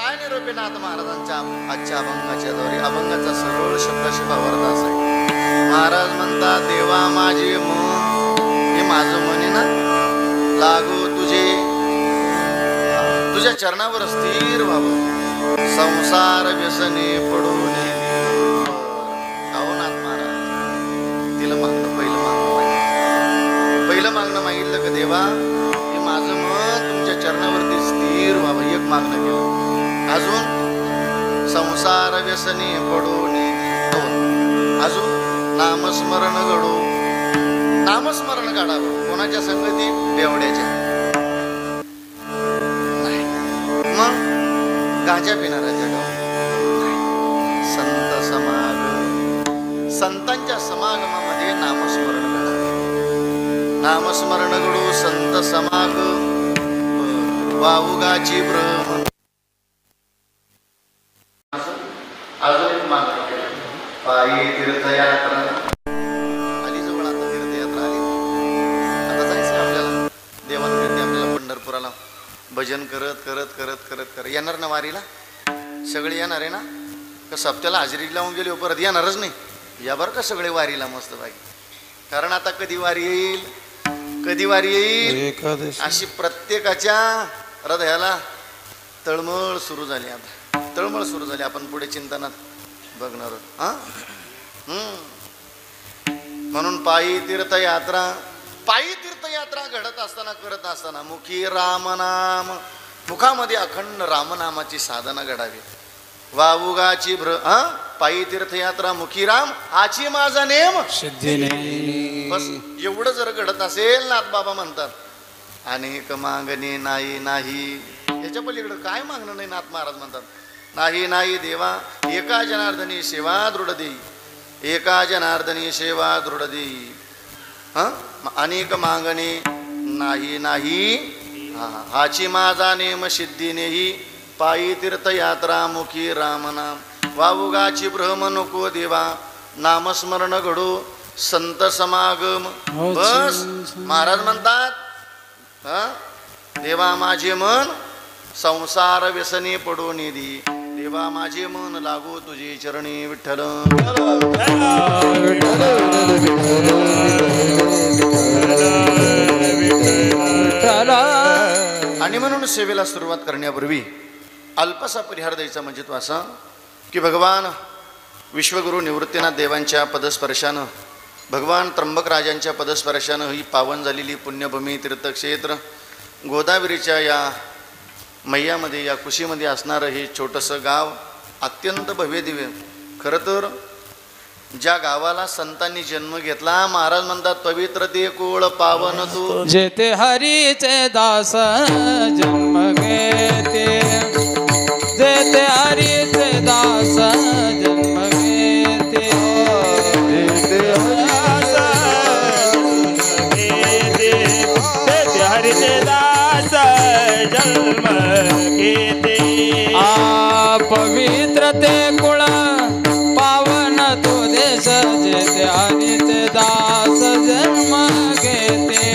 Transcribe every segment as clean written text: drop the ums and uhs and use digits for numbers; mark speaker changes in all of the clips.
Speaker 1: काय निरोपीनाथ महाराजांच्या आजच्या अभंगाच्या द्वारे अभंगाचा सरळ शब्दाशी भावार्थ असा आहे. महाराज म्हणतात देवा माझे मन, हे माझं मन आहे ना, लागो तुझ्या चरणावर स्थिर व्हावं, संसार व्यसने पडून तिला मागणं पहिलं मागणं मागितलं का देवा हे माझं मन तुमच्या चरणावरती स्थिर व्हावं, एक मागणं केलं. अजून संसार व्यसनी पडून दोन, अजून नामस्मरण घडू, नामस्मरण काढावं. कोणाच्या संगती? बेवड्याच्या. नाही मग गांजा पिणाऱ्याच्या गाव. संत समागम, संतांच्या समागमामध्ये नामस्मरण घडावं. नामस्मरण घडू संत समागम, वाऊगाची भ्रम. अजून एक मागणी केली, पायी तीर्थयात्रा आली जवळ. आता तीर्थयात्रा आली, आता जायचं आपल्याला देवांकडे, आपल्याला पंढरपुराला. भजन करत करत करत करत करत येणार ना वारीला? सगळे येणार आहे ना? का सप्त्याला हजेरी लावून गेले परत येणारच नाही? या बरं का सगळे वारीला मस्त बाई. कारण आता कधी वारी येईल, कधी वारी येईल अशी प्रत्येकाच्या हृदयाला तळमळ सुरू झाली. आता तळमळ सुरू झाली. आपण पुढे चिंतनात बघणार आहोत. म्हणून पायी तीर्थयात्रा, पायी तीर्थयात्रा घडत असताना करत असताना मुखी रामनाम, मुखामध्ये अखंड रामनामाची साधना घडावी. वाऊगाची पायी तीर्थयात्रा मुखी राम हाची माझा नेम सिद्धीने. बस एवढं जर घडत असेल नाथ बाबा म्हणतात अनेक मागणे नाही नाही, याच्या पलीकडे काय मागणं नाही. नाथ महाराज म्हणतात नाही नाही देवा, एका जनार्दनी सेवा दृढ देई, एका जनार्दनी सेवा दृढ देई. अनेक मागणे नाही नाही, हाची माझा नेम सिद्धीनेही. पायी तीर्थयात्रा मुखी रामनाम, वाऊगाची भ्रम नको देवा, नामस्मरण घडो संत समागम. बस महाराज म्हणतात देवा माझे मन संसार व्यसनी पडून दी, देवा माझे मन लागू तुझी चरणी विठ्ठल. आणि म्हणून सेवेला सुरुवात करण्यापूर्वी अल्पसा परिहार द्यायचा. म्हणजे तो असा की भगवान विश्वगुरु निवृत्तीनाथ देवांच्या पदस्पर्शानं, भगवान त्र्यंबक राजांच्या पदस्पर्शानं ही पावन झालेली पुण्यभूमी तीर्थक्षेत्र गोदावरीच्या या मैयामध्ये, या कुशीमध्ये असणारं हे छोटंसं गाव अत्यंत भव्य दिव्य. खरं तर ज्या गावाला संतांनी जन्म घेतला, महाराज म्हणतात पवित्र ते कुळ पावन तू,
Speaker 2: जेते हरीचे दास जन्म घेते, जेते हरीचे दास जन्म घेते, जेते हरीचे दास जन्म घेते. पवित्र ते कुळ पावन तो देश, जेते हरीचे दास जन्म घेते,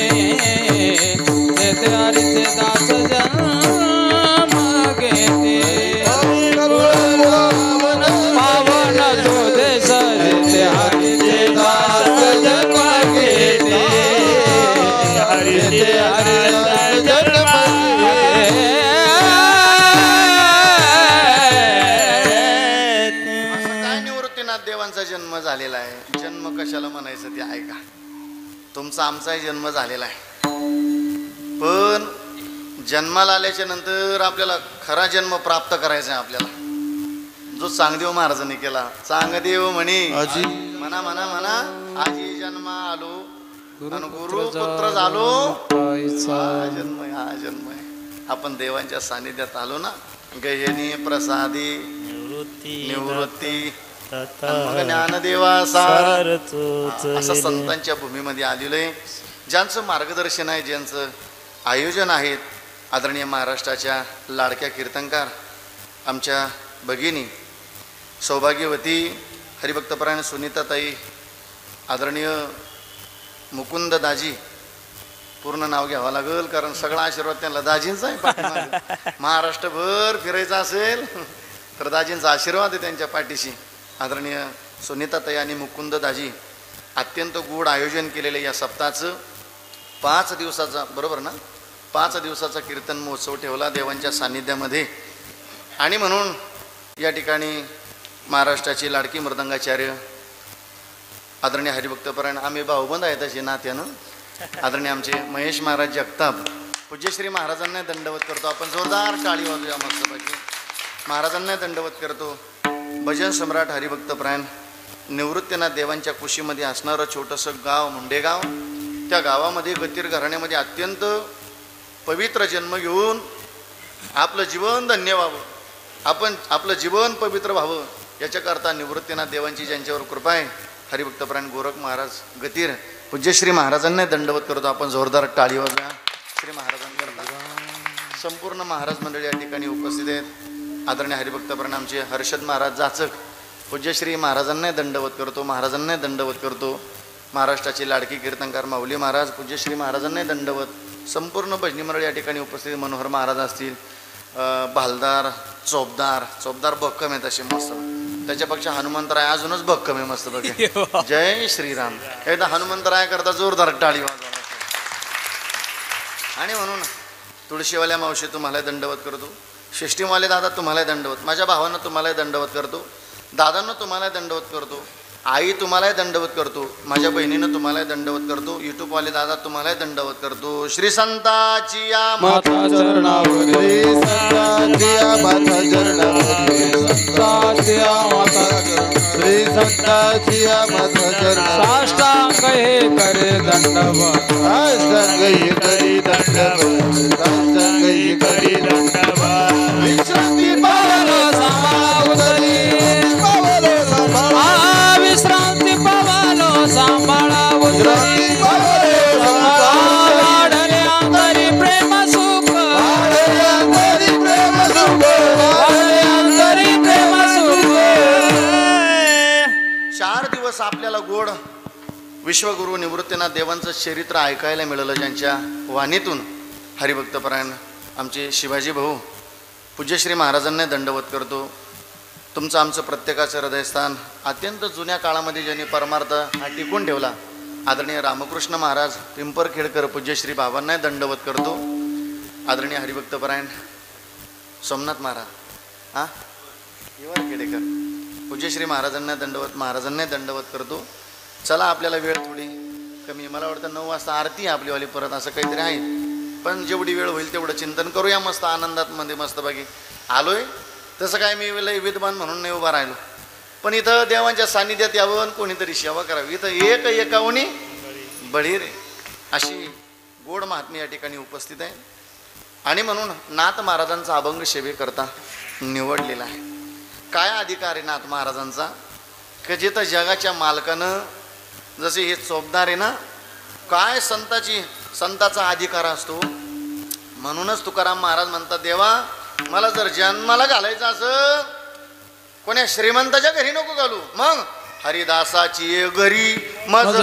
Speaker 2: जेते हरीचे दास जन्म घेते. पावन तो देश, जेते हरीचे दास जन्म घेते, हरीचे हरीचे जन्म घेते.
Speaker 1: देवांचा जन्म झालेला आहे. जन्म कशाला म्हणायचं ते आहे का? तुमचा आमचाही जन्म झालेला आहे. पण जन्माला आल्याच्या नंतर आपल्याला खरा जन्म प्राप्त करायचा आहे आपल्याला, जो चांगदेव महाराजांनी केला. चांगदेव म्हणे म्हणा म्हणा म्हणा आजी जन्म आलो आणि गुरु पुत्र झालो. हा जन्म, हा जन्म आहे. आपण देवांच्या सानिध्यात आलो ना, गहिनी प्रसादी निवृत्ती ज्ञानदेवा सार, असं संतांच्या भूमीमध्ये आलेलं आहे. ज्यांचं मार्गदर्शन आहे, ज्यांचं आयोजन आहेत, आदरणीय महाराष्ट्राच्या लाडक्या कीर्तनकार आमच्या भगिनी सौभाग्यवती हरिभक्तपरायण सुनीताताई, आदरणीय मुकुंद दाजी पूर्ण नाव घ्यावं लागेल, कारण सगळा आशीर्वाद त्यांना दाजींचा आहे पाठीमागे. महाराष्ट्रभर फिरायचं असेल तर दाजींचा आशीर्वाद आहे त्यांच्या पाठीशी. आदरणीय सुनीताताई आणि मुकुंद दाजी अत्यंत गोड आयोजन केलेलं या सप्ताहाचं 5 दिवसाचा, बरोबर ना, 5 दिवसाचा कीर्तन महोत्सव ठेवला देवांच्या सान्निध्यामध्ये. आणि म्हणून या ठिकाणी महाराष्ट्राची लाडकी मृदंगाचार्य आदरणीय हरिभक्तपरायण, आम्ही भाऊबंद आहेत असे नात्यानं, आदरणीय आमचे महेश महाराज जगताप पूज्यश्री महाराजांना दंडवत करतो. आपण जोरदार टाळी वाजूया मस्तपैकी. महाराजांना दंडवत करतो. भजन सम्राट हरिभक्तपरायण निवृत्तीनाथ देवांच्या कुशीमध्ये असणारं छोटंसं गाव मुंडेगाव, त्या गावामध्ये गतीर घराण्यामध्ये अत्यंत पवित्र जन्म घेऊन आपलं जीवन धन्य व्हावं, आपण आपलं जीवन पवित्र व्हावं याच्याकरता निवृत्तीनाथ देवांची ज्यांच्यावर कृपा आहे हरिभक्तपरायण गोरख महाराज गतीर पूज्यश्री महाराजांना दंडवत करतो. आपण जोरदार टाळी वाजवा श्री महाराजांकरता. संपूर्ण महाराज मंडळी या ठिकाणी उपस्थित आहेत. आदरणीय हरिभक्तपरायण आमचे हर्षद महाराज जाचक पूज्यश्री महाराजांना दंडवत करतो. महाराजांना दंडवत करतो. महाराष्ट्राचे लाडकी कीर्तनकार माऊली महाराज पूज्यश्री महाराजांना दंडवत. संपूर्ण भजनी मंडळी या ठिकाणी उपस्थित. मनोहर महाराज असतील, भालदार, चोपदार भक्कम आहेत असे मस्त. त्याच्यापेक्षा हनुमंतराय अजूनच भक्कम आहे मस्त बघा. जय श्रीराम. एकदा हनुमंतराय करता जोरदार टाळी वाजवा. आणि म्हणून तुळशीवाल्या मावशी तुम्हाला दंडवत करतो. षष्टीवाले दादा तुम्हाला दंडवत. माझ्या भावांना तुम्हाला दंडवत करतो. दादांना तुम्हाला दंडवत करतो. आई तुम्हाला दंडवत करतो. माझ्या बहिणीनं तुम्हाला दंडवत करतो. युट्यूबवाले दादा तुम्हाला दंडवत करतो. श्री संताची या
Speaker 2: माता चरणावर,
Speaker 3: श्री संताची या माता चरणावर,
Speaker 2: संताची या माता चरणावर,
Speaker 3: श्री संताची या माता चरणावर,
Speaker 2: साष्टांग हे करे दंडवत,
Speaker 3: साष्टांग करी दंडवत, साष्टांग करी दंडवत. विश्रांती
Speaker 2: पावलो सांभाळा उदरी, विश्रांती पावलो सांभाळा उदरी, वाढले अंतरी प्रेम सुख, वाढले अंतरी प्रेम सुख.
Speaker 1: 4 दिवस आपल्याला गोड विश्वगुरु निवृत्तीनाथ देवांचं चरित्र ऐकायला मिळालं, ज्यांच्या वाणीतून. हरिभक्तपरायण आमचे शिवाजी भाऊ पूज्यश्री महाराजांना दंडवत करतो. तुमचं आमचं प्रत्येकाचं हृदयस्थान अत्यंत जुन्या काळामध्ये ज्यांनी परमार्थ हा टिकून ठेवला, आदरणीय रामकृष्ण महाराज पिंपरखेडकर पूज्यश्री बाबांना दंडवत करतो. आदरणीय हरिभक्तपरायण सोमनाथ महाराज खेडेकर पूज्यश्री महाराजांना दंडवत करतो. चला, आपल्याला वेळ थोडी कमी, मला वाटतं 9 वाजता आरती आहे आपलीवाली परत, असं काहीतरी आहे. पण जेवढी वेळ होईल तेवढं चिंतन करूया मस्त आनंदात मध्ये मस्त बाकी आलोय. तसं काय मी लय विद्वान म्हणून नाही उभा राहिलो, पण इथं देवांच्या सान्निध्यात यावं, कोणीतरी सेवा करावी. इथं एकावणी बळी रे अशी गोड महात्मी या ठिकाणी उपस्थित आहे. आणि म्हणून नाथ महाराजांचा अभंग सेवेकरता निवडलेला आहे. काय अधिकार आहे नाथ महाराजांचा, की जिथं जगाच्या मालकानं, जसे हे चोपदार आहे ना, काय संताचा अधिकार असतो. म्हणूनच तुकाराम महाराज म्हणतात, देवा मला जर जन्माला घालायचं असं कोण्या श्रीमंताच्या घरी नको घालू, मग हरिदासाची घरी मज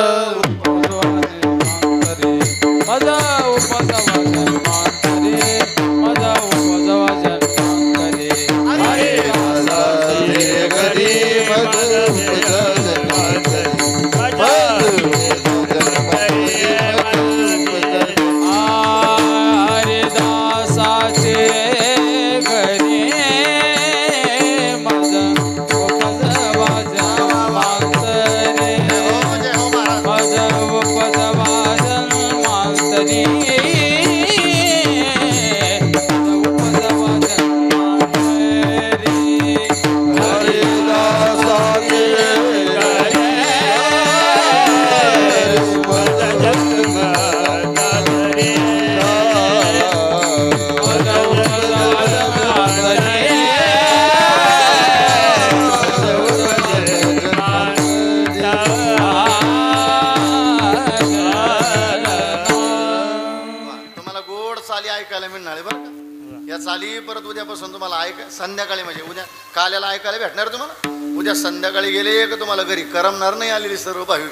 Speaker 1: परत उद्यापासून तुम्हाला संध्याकाळी, म्हणजे उद्या काल्याला ऐकायला भेटणार तुम्हाला. उद्या संध्याकाळी गेले का तुम्हाला घरी करमणार नाही आलेली सर्व भाविक.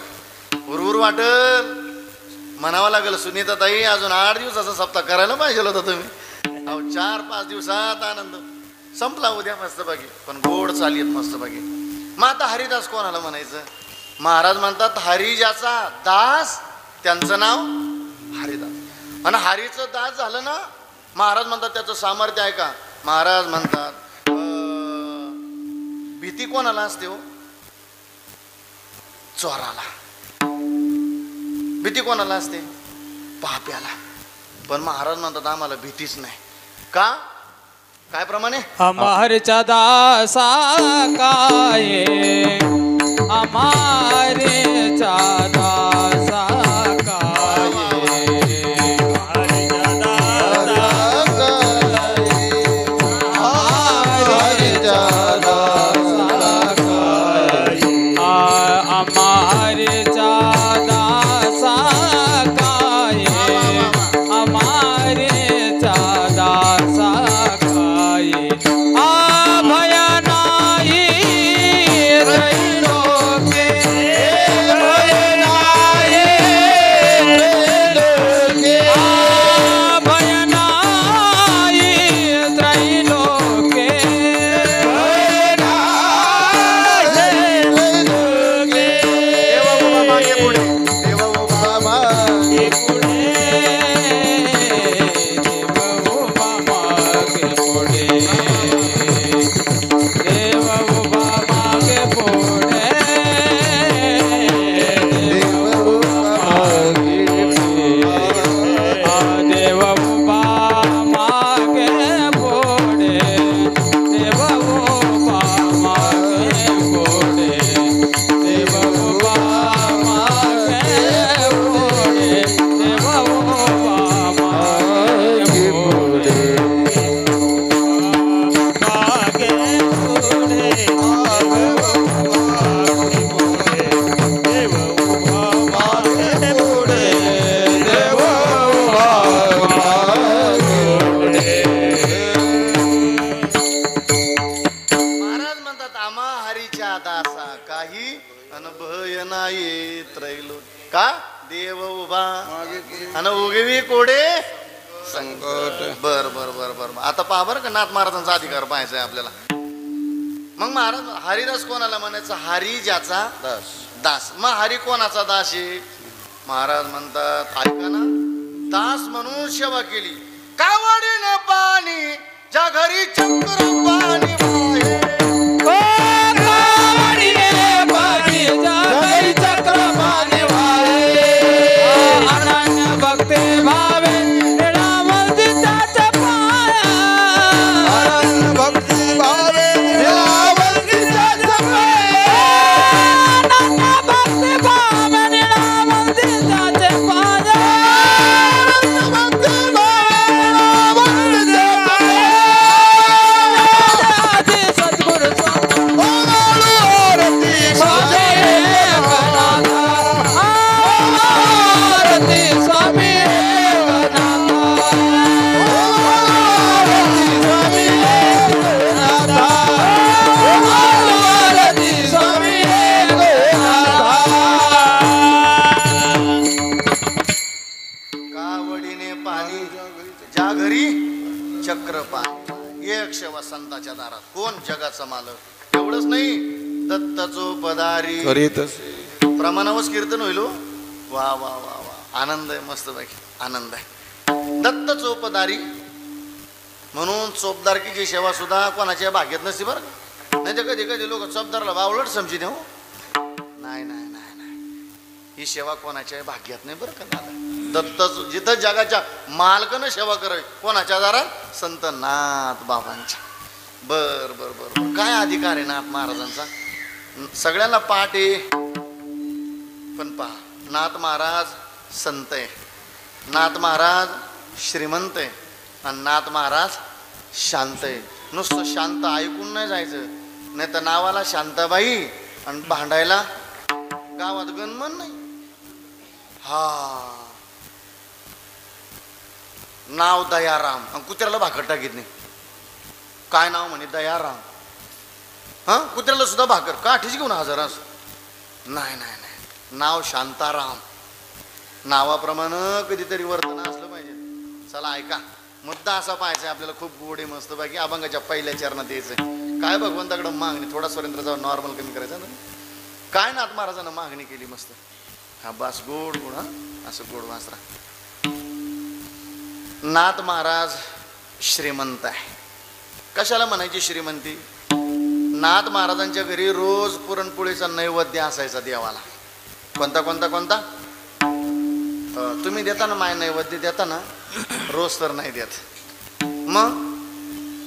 Speaker 1: उरवर वाटल म्हणावं लागेल सुनीताताई अजून 8 दिवसाचा सप्ताह करायला पाहिजे होता तुम्ही. अहो 4-5 दिवसात आनंद संपला उद्या मस्तपैकी. पण गोड चालीत मस्तपैकी. मग आता हरिदास कोणाला म्हणायचं? महाराज म्हणतात हरी ज्याचा दास त्यांचं नाव हरिदास. आणि हरीचं दास झालं ना महाराज म्हणतात त्याचं सामर्थ्य आहे का? महाराज म्हणतात भीती कोणाला असते हो? चोराला. भीती कोणाला असते? पाप्याला. पण महाराज म्हणतात आम्हाला भीतीच नाही. का? काय प्रमाणे?
Speaker 2: हमारच्या दासा काय हमारेच्या दासा काय
Speaker 1: का? देव उभा आणि उगवी कोडे
Speaker 3: संकट.
Speaker 1: बर बर बर बर. आता पहा बरं का नाथ महाराजांचा अधिकार पाहायचा आहे आपल्याला. मग महाराज हरिदास कोणाला म्हणायचं? हरी ज्याचा
Speaker 3: दास.
Speaker 1: दास. मग हरी कोणाचा दास आहे? महाराज म्हणतात ऐका ना, दास म्हणून सेवा केली कावडीने पाणी ज्या घरी चक्र पाणी संतांच्या दारात. कोण? जगाचा मालक. एवढंच नाही, दत्ताचो पदारी
Speaker 3: करीत
Speaker 1: प्रमाणावच कीर्तन होईल. वा वा वा वा. आनंद आहे मस्त पैकी आनंद आहे. दत्त चोपदारी म्हणून चोपदारकीची सेवा सुद्धा कोणाच्या भाग्यात नसते बरं. नाही तर कधी कधी लोक चोपदारला बावलट समजी देऊ. नाही नाही नाही नाही, ही सेवा कोणाच्या भाग्यात नाही बरं का दादा. दत्त जिथं जगाच्या मालकानं सेवा करावी कोणाच्या दारात? संत नाथ बाबांच्या. बर बर बर. काय अधिकार आहे नाथ महाराजांचा? सगळ्यांना पाठ आहे. पण पहा नाथ महाराज संत आहे, नाथ महाराज श्रीमंत आहे आणि नाथ महाराज शांत आहे. नुसतं शांत ऐकून नाही जायचं, नाही तर नावाला शांताबाई आणि भांडायला गावात गणमन नाही. हा नाव दयाराम आणि कुत्र्याला भाकर टाकीत नाही. काय नाव म्हणे? दयाराम. हा कुत्र्याला सुद्धा भाकर काठीच घेऊन हजर असं. नाही नाही नाही, नाव शांताराम, नावाप्रमाणे कधीतरी वर्तन असलं पाहिजे. चला ऐका, मुद्दा असा पाहायचा आपल्याला, खूप गोडी मस्त बाकी अभंगाच्या पहिल्या चरणात यायचंय. काय भगवंताकडं मागणी, थोडा स्वतंत्र जाऊन नॉर्मल कमी करायचं ना. काय नाथ महाराजांना मागणी केली मस्त. हा बास गोड गोड, हा असं गोड वासरा. नाथ महाराज श्रीमंत आहे. कशाला म्हणायची श्रीमंती? नाथ महाराजांच्या घरी रोज पुरणपोळीचा नैवेद्य असायचा देवाला. कोणता कोणता कोणता? तुम्ही देता ना माय नैवेद्य देता ना, रोज तर नाही देत. मग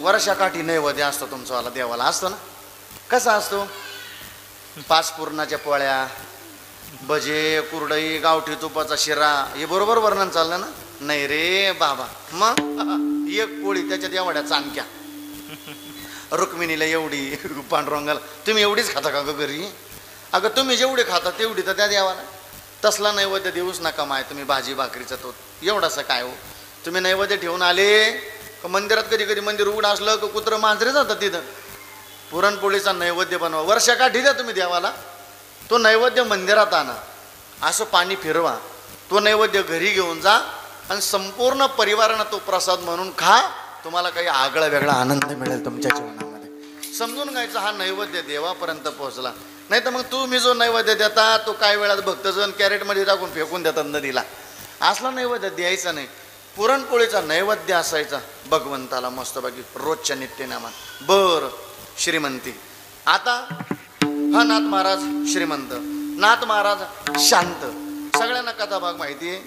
Speaker 1: वर्षाकाठी नैवेद्य असतो तुमचावाला देवाला, असतो ना. कसा असतो? 5 पुरणाच्या पोळ्या, भजे, कुरडई, गावठी तुपाचा शिरा, हे बरोबर वर्णन चाललं ना? नाही रे बाबा. मग एक पोळी त्याच्यात एवढ्या चाणक्या, रुक्मिणीला एवढी, पांडुरंगाला. तुम्ही एवढीच खाता का ग घरी? अगं तुम्ही जेवढे खाता तेवढी तर त्या देवाला. तसला नैवेद्य देऊच नका माय तुम्ही, भाजी भाकरीचा तो एवढासा काय हो. तुम्ही नैवेद्य ठेवून आले का मंदिरात, कधी कधी मंदिर उघडं असलं का कुत्रं मांजरे जातात तिथं. पुरणपोळीचा नैवेद्य बनवा, वर्षाकाठी द्या तुम्ही देवाला. तो नैवेद्य मंदिरात आणा, असं पाणी फिरवा, तो नैवेद्य घरी घेऊन जा आणि संपूर्ण परिवारानं तो प्रसाद म्हणून खा. तुम्हाला काही आगळा वेगळा आनंद मिळेल तुमच्या जीवनामध्ये. समजून घ्यायचा हा नैवेद्य देवापर्यंत पोहोचला. नाही तर मग तुम्ही जो नैवेद्य देता तो काय वेळात भक्तजन कॅरेटमध्ये टाकून फेकून देतात नदीला. असला नैवेद्य द्यायचा नाही. पुरणपोळीचा नैवेद्य असायचा भगवंताला मस्तपैकी रोजच्या नित्यनामात. बरं, श्रीमंती. आता हा नाथ महाराज श्रीमंत, नाथ महाराज शांत. सगळ्यांना कथा भाग माहिती आहे.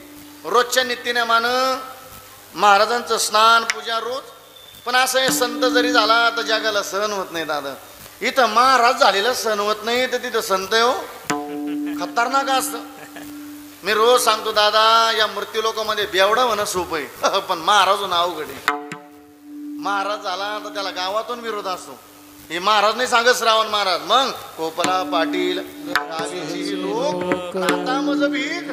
Speaker 1: रोजच्या नित्यनेमानं महाराजांचं स्नान पूजा रोज. पण असं हे संत जरी झाला तर जगाला सहन होत नाही दादा. इथं महाराज झालेला सहन होत नाही तर तिथं संत हो खतरनाक असतं. मी रोज सांगतो दादा, या मृत्यूलोकामध्ये बेवडा होणं सोपं आहे, पण महाराज होणं अवघड आहे. महाराज झाला तर त्याला गावातून विरोध असतो. हे महाराज नाही सांगत श्रावण महाराज, मग कोपला पाटील लोक आता मज भीक.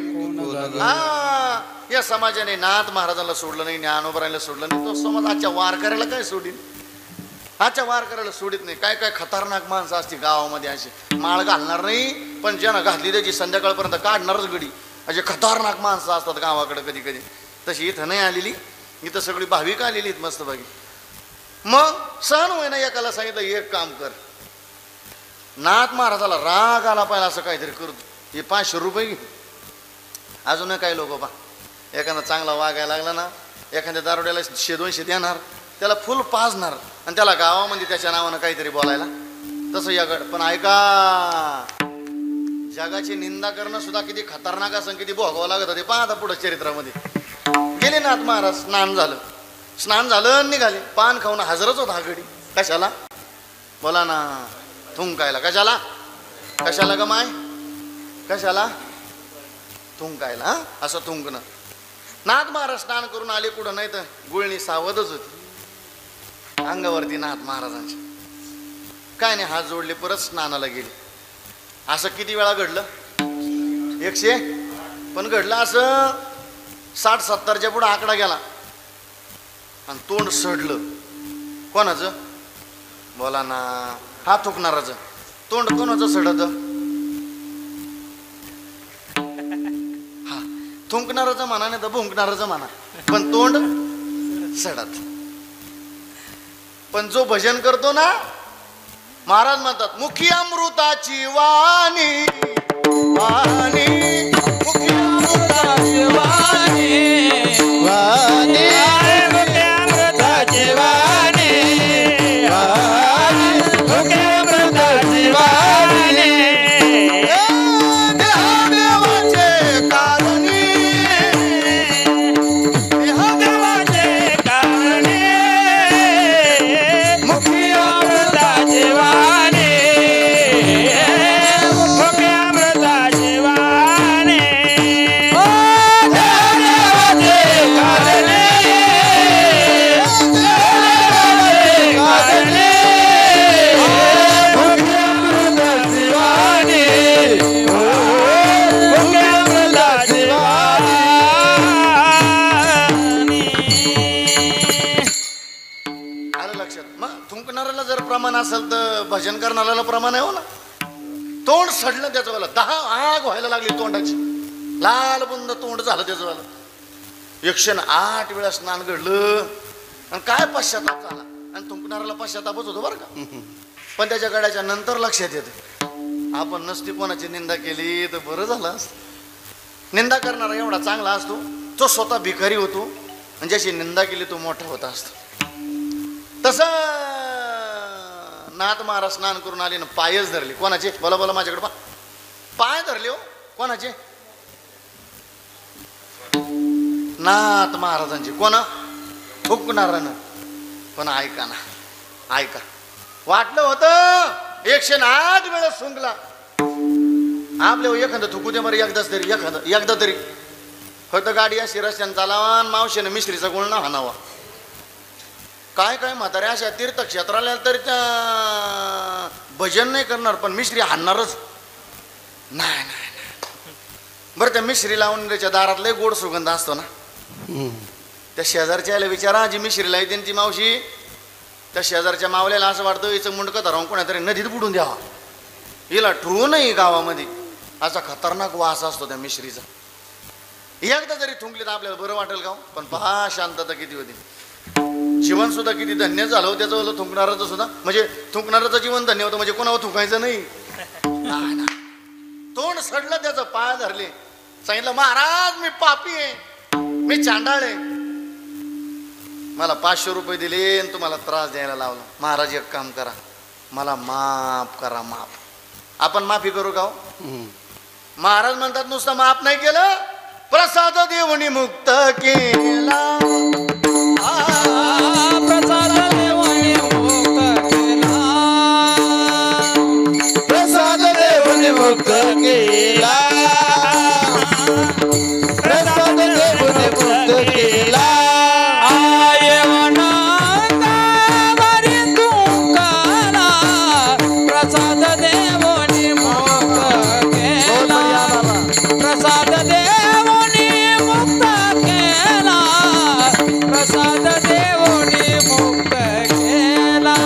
Speaker 1: हा, या समाजाने नाथ महाराजांना सोडलं नाही, ज्ञानोबरायला सोडलं नाही. तो समाज आजच्या वार करायला काय सोडीन? आजच्या वार करायला सोडित नाही. काय काय खतरनाक माणसं असते गावामध्ये, अशी माळ घालणार नाही पण ज्यानं घातली त्याची संध्याकाळपर्यंत काढणारच गडी. असे खतरनाक माणसं असतात गावाकडे कधी कधी. तशी इथं नाही आलेली, इथं सगळी भाविक आलेली आहेत मस्त बाकी. मग सहन होईना. एकाला सांगितलं एक काम कर, नाथ महाराजाला राग आला पाहिजे असं काहीतरी करतो, हे 500 रुपये घे. अजून काही लोक पा, एखादा चांगला वागायला लागला ना, एखाद्या दारोड्याला 100-200 देणार, त्याला फुल पाजणार आणि त्याला गावामध्ये त्याच्या नावानं काहीतरी बोलायला. तसं यागड. पण ऐका, जगाची निंदा करणं सुद्धा किती खतरनाक असं, किती भोगावं लागत होते पहा. आता पुढं चरित्रामध्ये गेले नाथ महाराज, स्नान झालं निघाले. पान खाऊन हजरच होता हा गडी. कशाला बोला ना? थुंकायला. कशाला? कशाला ग माय? कशाला थुंकायला? असं थुंकणं. नाथ महाराज स्नान करून आले कुठं, नाही तर गुळणी सावधच होती अंगावरती नाथ महाराजांच्या. काय नाही, हात जोडले, परत स्नानाला गेले. असं किती वेळा घडलं? 100. पण घडलं असं 60-70च्या पुढे आकडा गेला आणि तोंड सडलं. कोणाचं बोला ना? हा थुकणाराचं. तोंड कोणाचं सडत? हा, थुंकणाराचं म्हणा नाही तर भुंकणाराचं म्हणा, पण तोंड सडत. पण जो भजन करतो ना, महाराज म्हणतात मुखी अमृताची वाणी, वाणी मुखी अमृताची वाणी, वाणी मुखी अमृताची वाणी, वाणी मुखी अमृताची वाणी. देवाचे कारणी, देवाचे कारणी मुखी अमृताची वाणी, मुखी अमृताची वाणी. थुंकणाऱ्याला जर प्रमाण असेल तर भजन करणाऱ्याला प्रमाण आहे हो ना. तोंड सडलं त्याचं, मला 10 आग व्हायला लागली तोंडाची. लाल बुंद तोंड झालं त्याचं झालं. 108 वेळा स्नान घडलं आणि काय पश्चाताप झाला. आणि थुंकणाऱ्याला पश्चातापच होतो बरं का. पण त्याच्या गड्याच्या नंतर लक्षात येतं आपण नसती कोणाची निंदा केली तर बरं झालं असतं. निंदा करणारा एवढा चांगला असतो, तो स्वतः भिकारी होतो आणि ज्याची निंदा केली तो मोठा होता असतो. तसं नाथ महाराज स्नान करून आले ना, पायच धरले. कोणाचे? बोला बोला माझ्याकडे पाय धरले हो. कोणाचे? नाथ महाराजांचे. कोणा? फुकणारानं. पण ऐका ना, ऐका. वाटलं होतं 108 वेळा सुंगला आपल्या एखादं थुकू दे बरं एकदाच तरी, एकदा तरी. फक्त गाडी अशी रस्त्यानं चालावा, मावशीनं मिश्रीचा गुळ न हाणावा. काय काय म्हातारे अशा तीर्थक्षेत्राला तरी त्या भजन नाही करणार पण मिश्री हाणणारच नाही. बरं त्या मिश्री लावून त्याच्या दारात लय गोड सुगंध असतो ना. त्या शेजारच्या याला विचारा, जी मिश्रीला येते त्यांची मावशी, त्या शेजारच्या मावल्याला असं वाटतं हिचं मुंडकं धरावून कोणातरी नदीत बुडून द्यावा, हिला ठरू नाही गावामध्ये. असा खतरनाक वास असतो त्या मिश्रीचा. एकदा जरी थुंकली तर आपल्याला बरं वाटेल का. पण पहा शांतता किती होती. जीवन सुद्धा किती धन्य झालं त्याचं थुंकणारचं सुद्धा. म्हणजे थुंकणारचं जीवन धन्य होतं. म्हणजे कोणावर थुंकायचं नाही. तोंड सडलं त्याचं, पाय धरले. सांगितलं महाराज मी पापी आहे, मी चांडाळ आहे, मला 500 रुपये दिले आणि तुम्हाला त्रास द्यायला लावला. महाराज एक काम करा, मला माफ करा. माफ आपण माफी करू का? महाराज म्हणतात नुसतं माफ नाही केलं, प्रसाद देवणी मुक्त केला.
Speaker 2: प्रसाद देवणी मुक्त केला.
Speaker 3: प्रसाद देवनी मुक्त केला. प्रसाद देवनी मुक्त केला.
Speaker 2: प्रसाद देवनी मुक्त केला. प्रसाद देवनी मुक्त केला. प्रसाद देवनी मुक्त केला.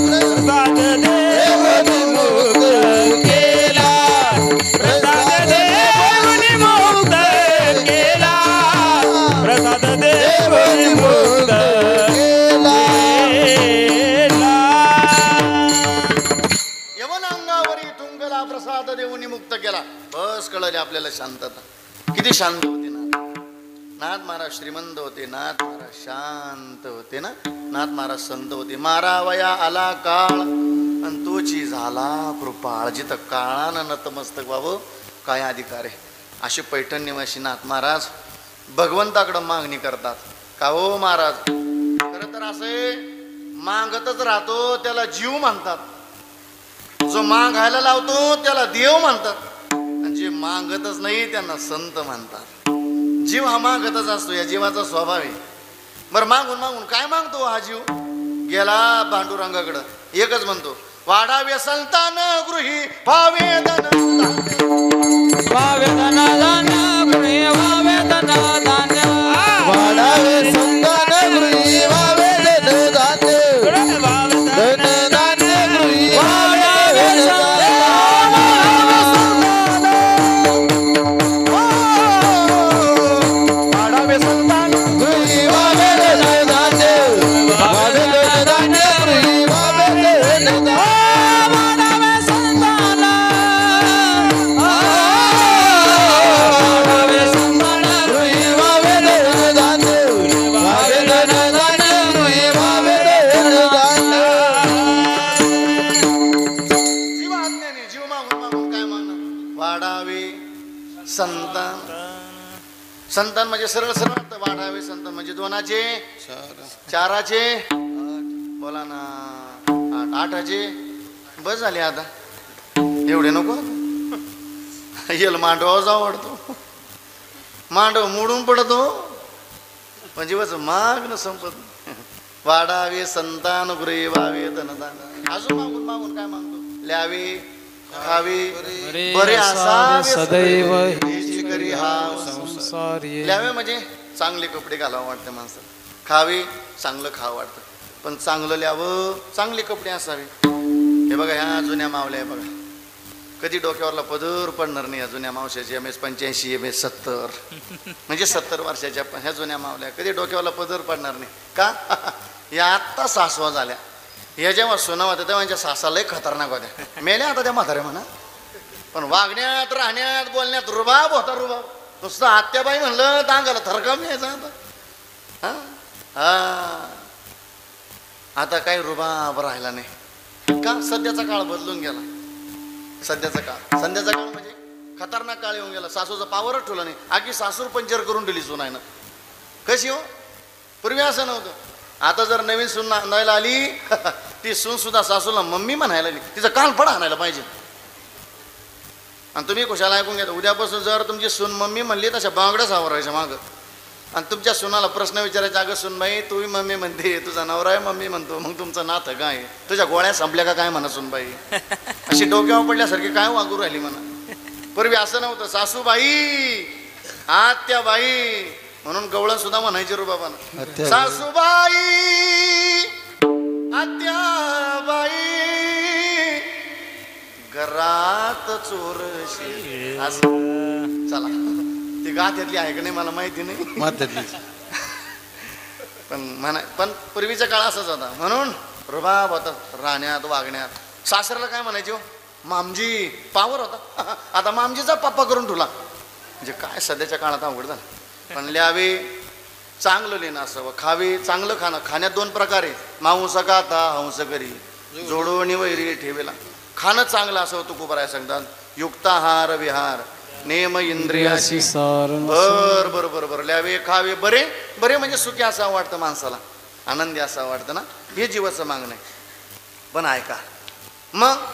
Speaker 3: प्रसाद देवनी मुक्त केला. प्रसाद देवनी मुक्त केला. प्रसाद देवनी मुक्त केला.
Speaker 1: यवन अंगावरी तुंगला प्रसाद देवनी मुक्त केला. बस कळले आपल्याला शांतता. किती शांत होती ना. नाथ महाराज श्रीमंत होते, नाथ महाराज शांत होते ना. नाथ महाराज संत होते. मारावया आला काळ आणि तोची झाला कृपाळ. जिथं काळानं नतमस्तक व्हावं काय अधिकार आहे. असे पैठण निवासी नाथ महाराज भगवंताकडं मागणी करतात. का हो महाराज, खरं तर असे मागतच राहतो त्याला जीव म्हणतात. जो मागायला लावतो त्याला देव म्हणतात आणि जे मागतच नाही त्यांना संत म्हणतात. जीव हा मागतच असतो, या जीवाचा स्वभाव आहे. बरं मागून मागून काय मागतो हा जीव? गेला पांडुरंगाकडं, एकच म्हणतो वाढावे संतान गृही भावेदन
Speaker 2: वावेदन धान्य गृही वावेदन धान्य.
Speaker 3: वाढावे संतान गृही वावेदन धान्य. धन धान्य गृही वावेदन धान्य.
Speaker 2: वाढावे संतान
Speaker 3: गृही वावेदन धान्य. वावेदन धान्य गृही वावेदन धान्य.
Speaker 2: वाढावे संतान. वाढावे संतान
Speaker 3: गृही वावेदन धान्य. वावेदन धान्य गृही वावेदन धान्य.
Speaker 1: जीव आज्ञाने जीव मागून मागून काय मागणं? वाढावे संतान. संतान म्हणजे सरळ सरळ अर्थ. वाढावे संतान म्हणजे दोनाचे, चाराचे, बोला ना, आठाचे. बस झाले आता, एवढे नको. येल मांडवा जाऊ वाटतो, मांडव मोडून पडतो पण जीवाचं मागणं संपत. वाढावे संतान गृही वावे धनदान. अजून मागून मागून काय मागतो? ल्यावे खावे बरे असावे
Speaker 2: सदैव
Speaker 1: हेची करी हा
Speaker 2: संसार ये.
Speaker 1: ल्यावे म्हणजे चांगले कपडे घालावं वाटतं माणसाला. खावे चांगलं खावं वाटतं, पण चांगलं ल्यावं, चांगले कपडे असावे. हे बघा ह्या जुन्या मावल्या आहे बघा, कधी डोक्यावरला पदर पडणार नाही या जुन्या मावशाची MS 85 MS 70 म्हणजे 70 वर्षाच्या ह्या जुन्या मावल्या कधी डोक्यावरला पदर पडणार नाही का या आत्ता सासवा झाल्या या जेव्हा सुना होत्या तेव्हा यांच्या सासालाही खतरनाक होत्या मेल्या आता त्या म्हाताऱ्या म्हणा पण वागण्यात राहण्यात बोलण्यात रुबाब होता रुबाब नुसतं आत्याबाई म्हणलं दांगाला थरकाम यायचा आता हा आता काही रुबाब राहिला नाही का सध्याचा काळ बदलून गेला सध्याचा काळ म्हणजे खतरनाक काळ येऊन गेला सासूचा पावरच ठेवला नाही आगी सासूर पंचर करून दिली सुनायनं कशी हो पूर्वी असं नव्हतं आता जर नवीन सून नांदायला आली ती सून सुद्धा सासूला मम्मी म्हणायला नाही तिचं कान फडा आणायला पाहिजे आणि तुम्ही कुशाला ऐकून घेता उद्यापासून जर तुमची सून मम्मी म्हणली तशा बांगड्याच आवरायच्या मागं आणि तुमच्या सुनाला प्रश्न विचारायचा अगं सुनबाई तूही मम्मी म्हणते तुझा नवरा आहे मम्मी म्हणतो मग तुमचं नातं काय तुझ्या गोळ्या संपल्या का काय म्हणा सुनबाई अशी डोक्यावर पडल्यासारखी काय वागू राहिली म्हणा पूर्वी असं नव्हतं सासूबाई आत्याबाई म्हणून गवळण सुद्धा म्हणायची रुबाबानं सासूबाई आत्याबाई घरात चोरशी असं चला ती गात्यातली आहे का नाही मला माहिती नाही पण पूर्वीचा काळ असाच होता म्हणून रुबाब होता राहण्यात वागण्यात सासऱ्याला काय म्हणायचे हो मामजी पावर होता आता मामजीचा पप्पा करून ठेवला म्हणजे काय सध्याच्या काळात अवघड झालं पण ल्यावे चांगलं लेणं असावं खावे चांगलं खाणं खाण्यात 2 प्रकार आहे मांस खाता हंस करी जोडवणी वैरी ठेवेला खाणं चांगलं असावं तुकोबराय सांगतात युक्ताहार विहार नेम इंद्रियाशी बर बर बर बर ल्यावे खावे बरे बरे म्हणजे सुखी असं वाटतं माणसाला आनंदी असं वाटतं ना हे जीवाचं मागणं आहे पण ऐका मग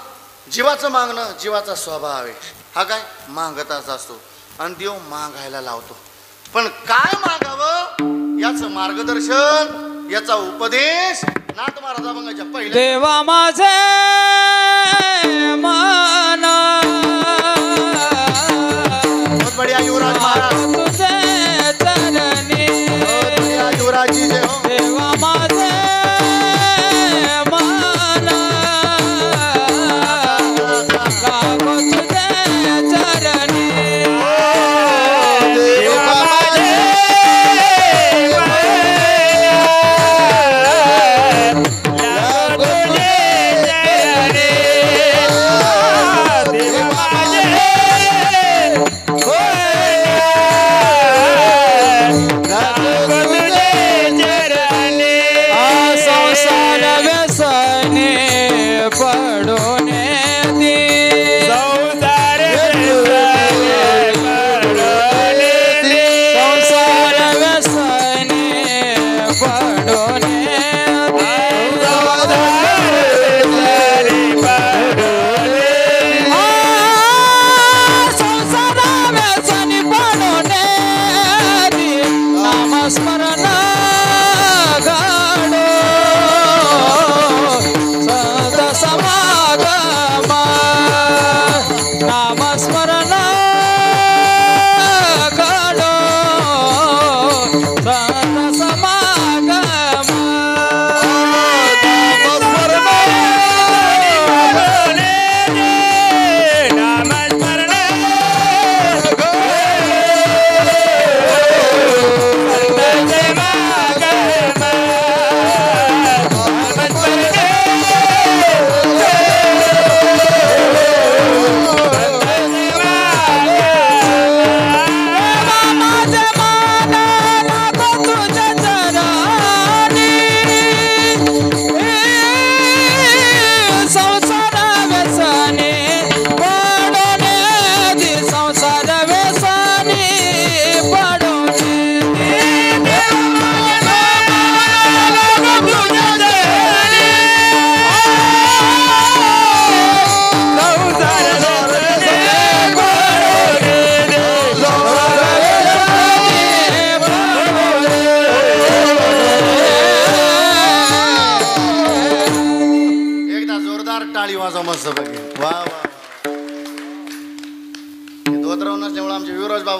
Speaker 1: जीवाचं मागणं जीवाचा स्वभाव आहे हा काय मागताच असतो आणि देव मागायला लावतो पण काय मागावं याचं मार्गदर्शन याचा उपदेश नाथ महाराजांच्या पहिले
Speaker 2: देवा माझे मन
Speaker 1: बढिया युवराज महाराज
Speaker 2: तुझे चरणी
Speaker 1: बढिया युवराजी जय हो
Speaker 2: देवा माझे मन लागो तुझे चरणी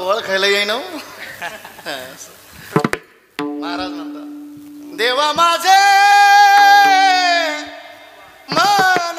Speaker 1: ओळखायला येईन महाराज म्हणतात देवा माझे मन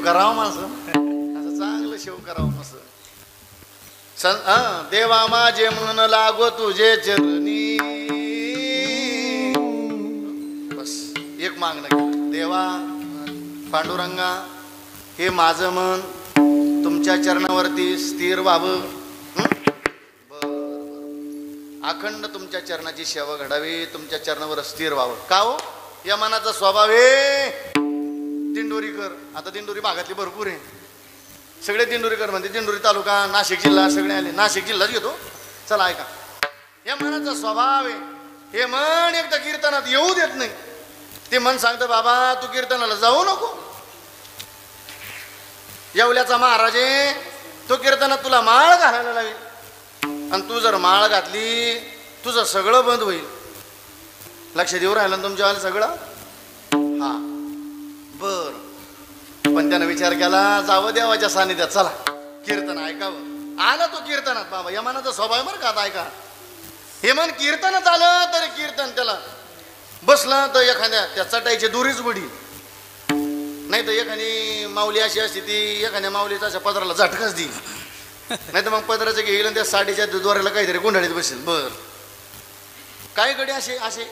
Speaker 1: करावं माणसं, असं चांगलं शेव करावं मस्त. देवा माझे मन लागो तुझे चरणी. बस एक मागणं केलं, देवा पांडुरंगा हे माझं मन तुमच्या चरणावरती स्थिर व्हावं. अखंड तुमच्या चरणाची सेवा घडावी, तुमच्या चरणावर स्थिर व्हावं. का हो? या मनाचा स्वभाव आहे दिंडोरीकर. आता दिंडोरी भागातली भरपूर आहे, सगळे दिंडोरीकर म्हणते. दिंडोरी तालुका, नाशिक जिल्हा सगळे आले. नाशिक जिल्हाच घेतो. चला ऐका, या मनाचा स्वभाव आहे. हे मन एकदा कीर्तनात येऊ देत नाही. ते मन सांगतं बाबा तू कीर्तनाला जाऊ नको. येवल्याचा महाराज आहे, तो कीर्तनात तुला माळ घालायला लावेल, आणि तू जर माळ घातली तुझं सगळं बंद होईल. लक्ष देऊ राहिलं ना तुमच्यावाला सगळं? हा बर. पण त्यानं विचार केला जावं देवाच्या सानिध्यात, चला कीर्तन ऐकावं. आला तो कीर्तनात. बाबा या मनाचा स्वभाव बरं का, आता ऐका. हे मन कीर्तनात आलं तरी कीर्तन त्याला बसलं तर एखाद्या त्या चटाईची दुरीच बुडी, नाही तर एखादी माऊली अशी असते ती एखाद्या माऊलीचा अशा पदराला झटकाच देईल, नाही तर मग पदराचं घेईल आणि त्या साडीच्या द्वाराला काहीतरी गुंडाळीत बसेल. बर काही कडे असे असे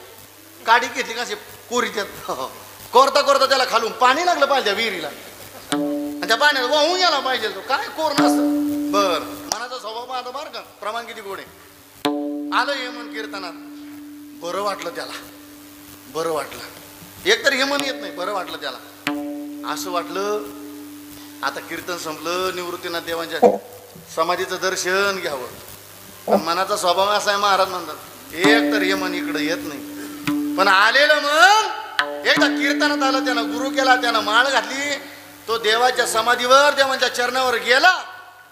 Speaker 1: काडी घेतली का असे कोरी त्यात कोरता कोरता त्याला खालून पाणी लागलं पाहिजे विहिरीला, आणि त्या पाण्यात वाहून गेला पाहिजे. तो काय कोर नसतं. बर मनाचा स्वभाव आता बरं का, प्रमाण किती गोड आहे. आलं हे मन कीर्तनात, बरं वाटलं त्याला, बरं वाटलं. एकतर हे मन येत नाही, बरं वाटलं त्याला. असं वाटलं आता कीर्तन संपलं, निवृत्तीनाथ देवांच्या समाधीचं दर्शन घ्यावं. पण मनाचा स्वभाव असा आहे, महाराज म्हणतात एक तर हे मन इकडं येत नाही. पण आलेलं मन एकदा कीर्तनात आलं, त्यानं गुरु केला, त्यानं माळ घातली, तो देवाच्या समाधीवर देवांच्या चरणावर गेला.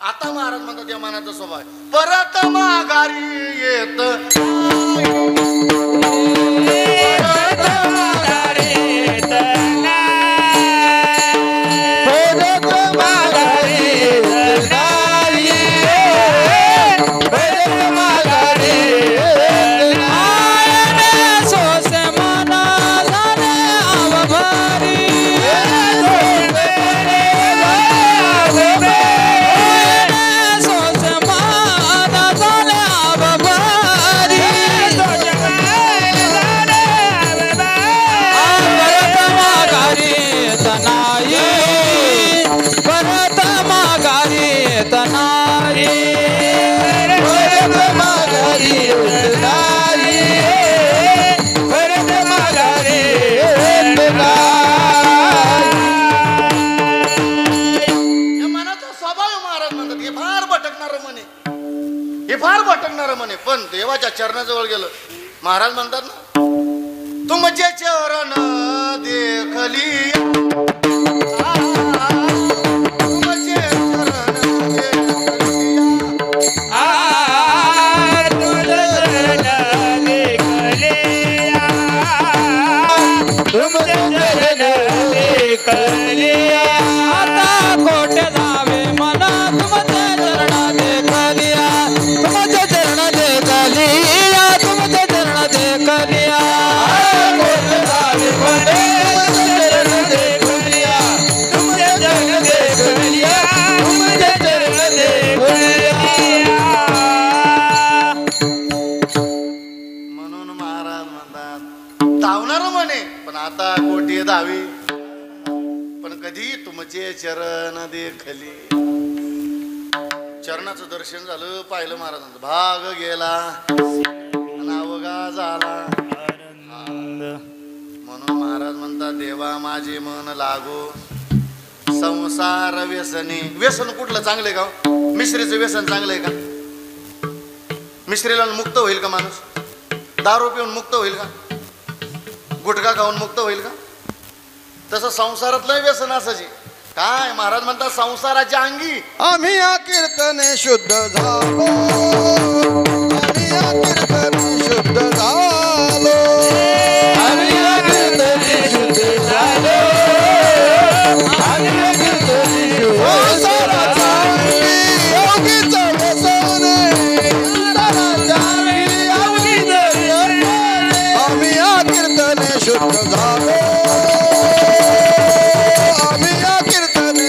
Speaker 1: आता महाराज म्हणतात या मनाचा स्वभाव आहे, परत माघारी येत पण देवाच्या चरणाजवळ गेलं. महाराज म्हणतात ना तुमचे चरण देखली, तुमचे चरण
Speaker 2: देखली. आता कोठे जावे मला तुमच्या चरणा देखलिया, तुमच्या चरणा देखलिया, तुमच्या चरणा देखलिया. कोठे जावे मला तुमच्या चरणा देखलिया, तुमच्या चरणा देखलिया, तुमच्या चरणा देखलिया.
Speaker 1: म्हणून महाराज म्हणतात धावणार म्हणे, पण आता कोठी धावी, पण कधी तुमचे चरण देखली. चरणाचं दर्शन झालं, पाहिलं महाराजांचं, भाग गेला अवगा झाला. म्हणून महाराज म्हणतात देवा माझे मन लागो संसार व्यसनी. व्यसन कुठलं चांगलंय का? मिश्रीचं व्यसन चांगलंय का? मिश्रीला मुक्त होईल का माणूस? दारू पिऊन मुक्त होईल का? गुटखा खाऊन मुक्त होईल का? तसं संसारातलं व्यसन असंच आहे. काय महाराज म्हणतात संसाराच्या अंगी
Speaker 3: आम्ही या कीर्तने शुद्ध झालो, आम्ही या कीर्तने शुद्ध झालो, आम्ही या कीर्तने शुद्ध झालो, आम्ही या कीर्तने शुद्ध संसाराच्या अंगी योगीचं व्यसन, संसाराच्या अंगी योगीचं व्यसन. आम्ही या कीर्तने शुद्ध झालो, आम्ही या कीर्तने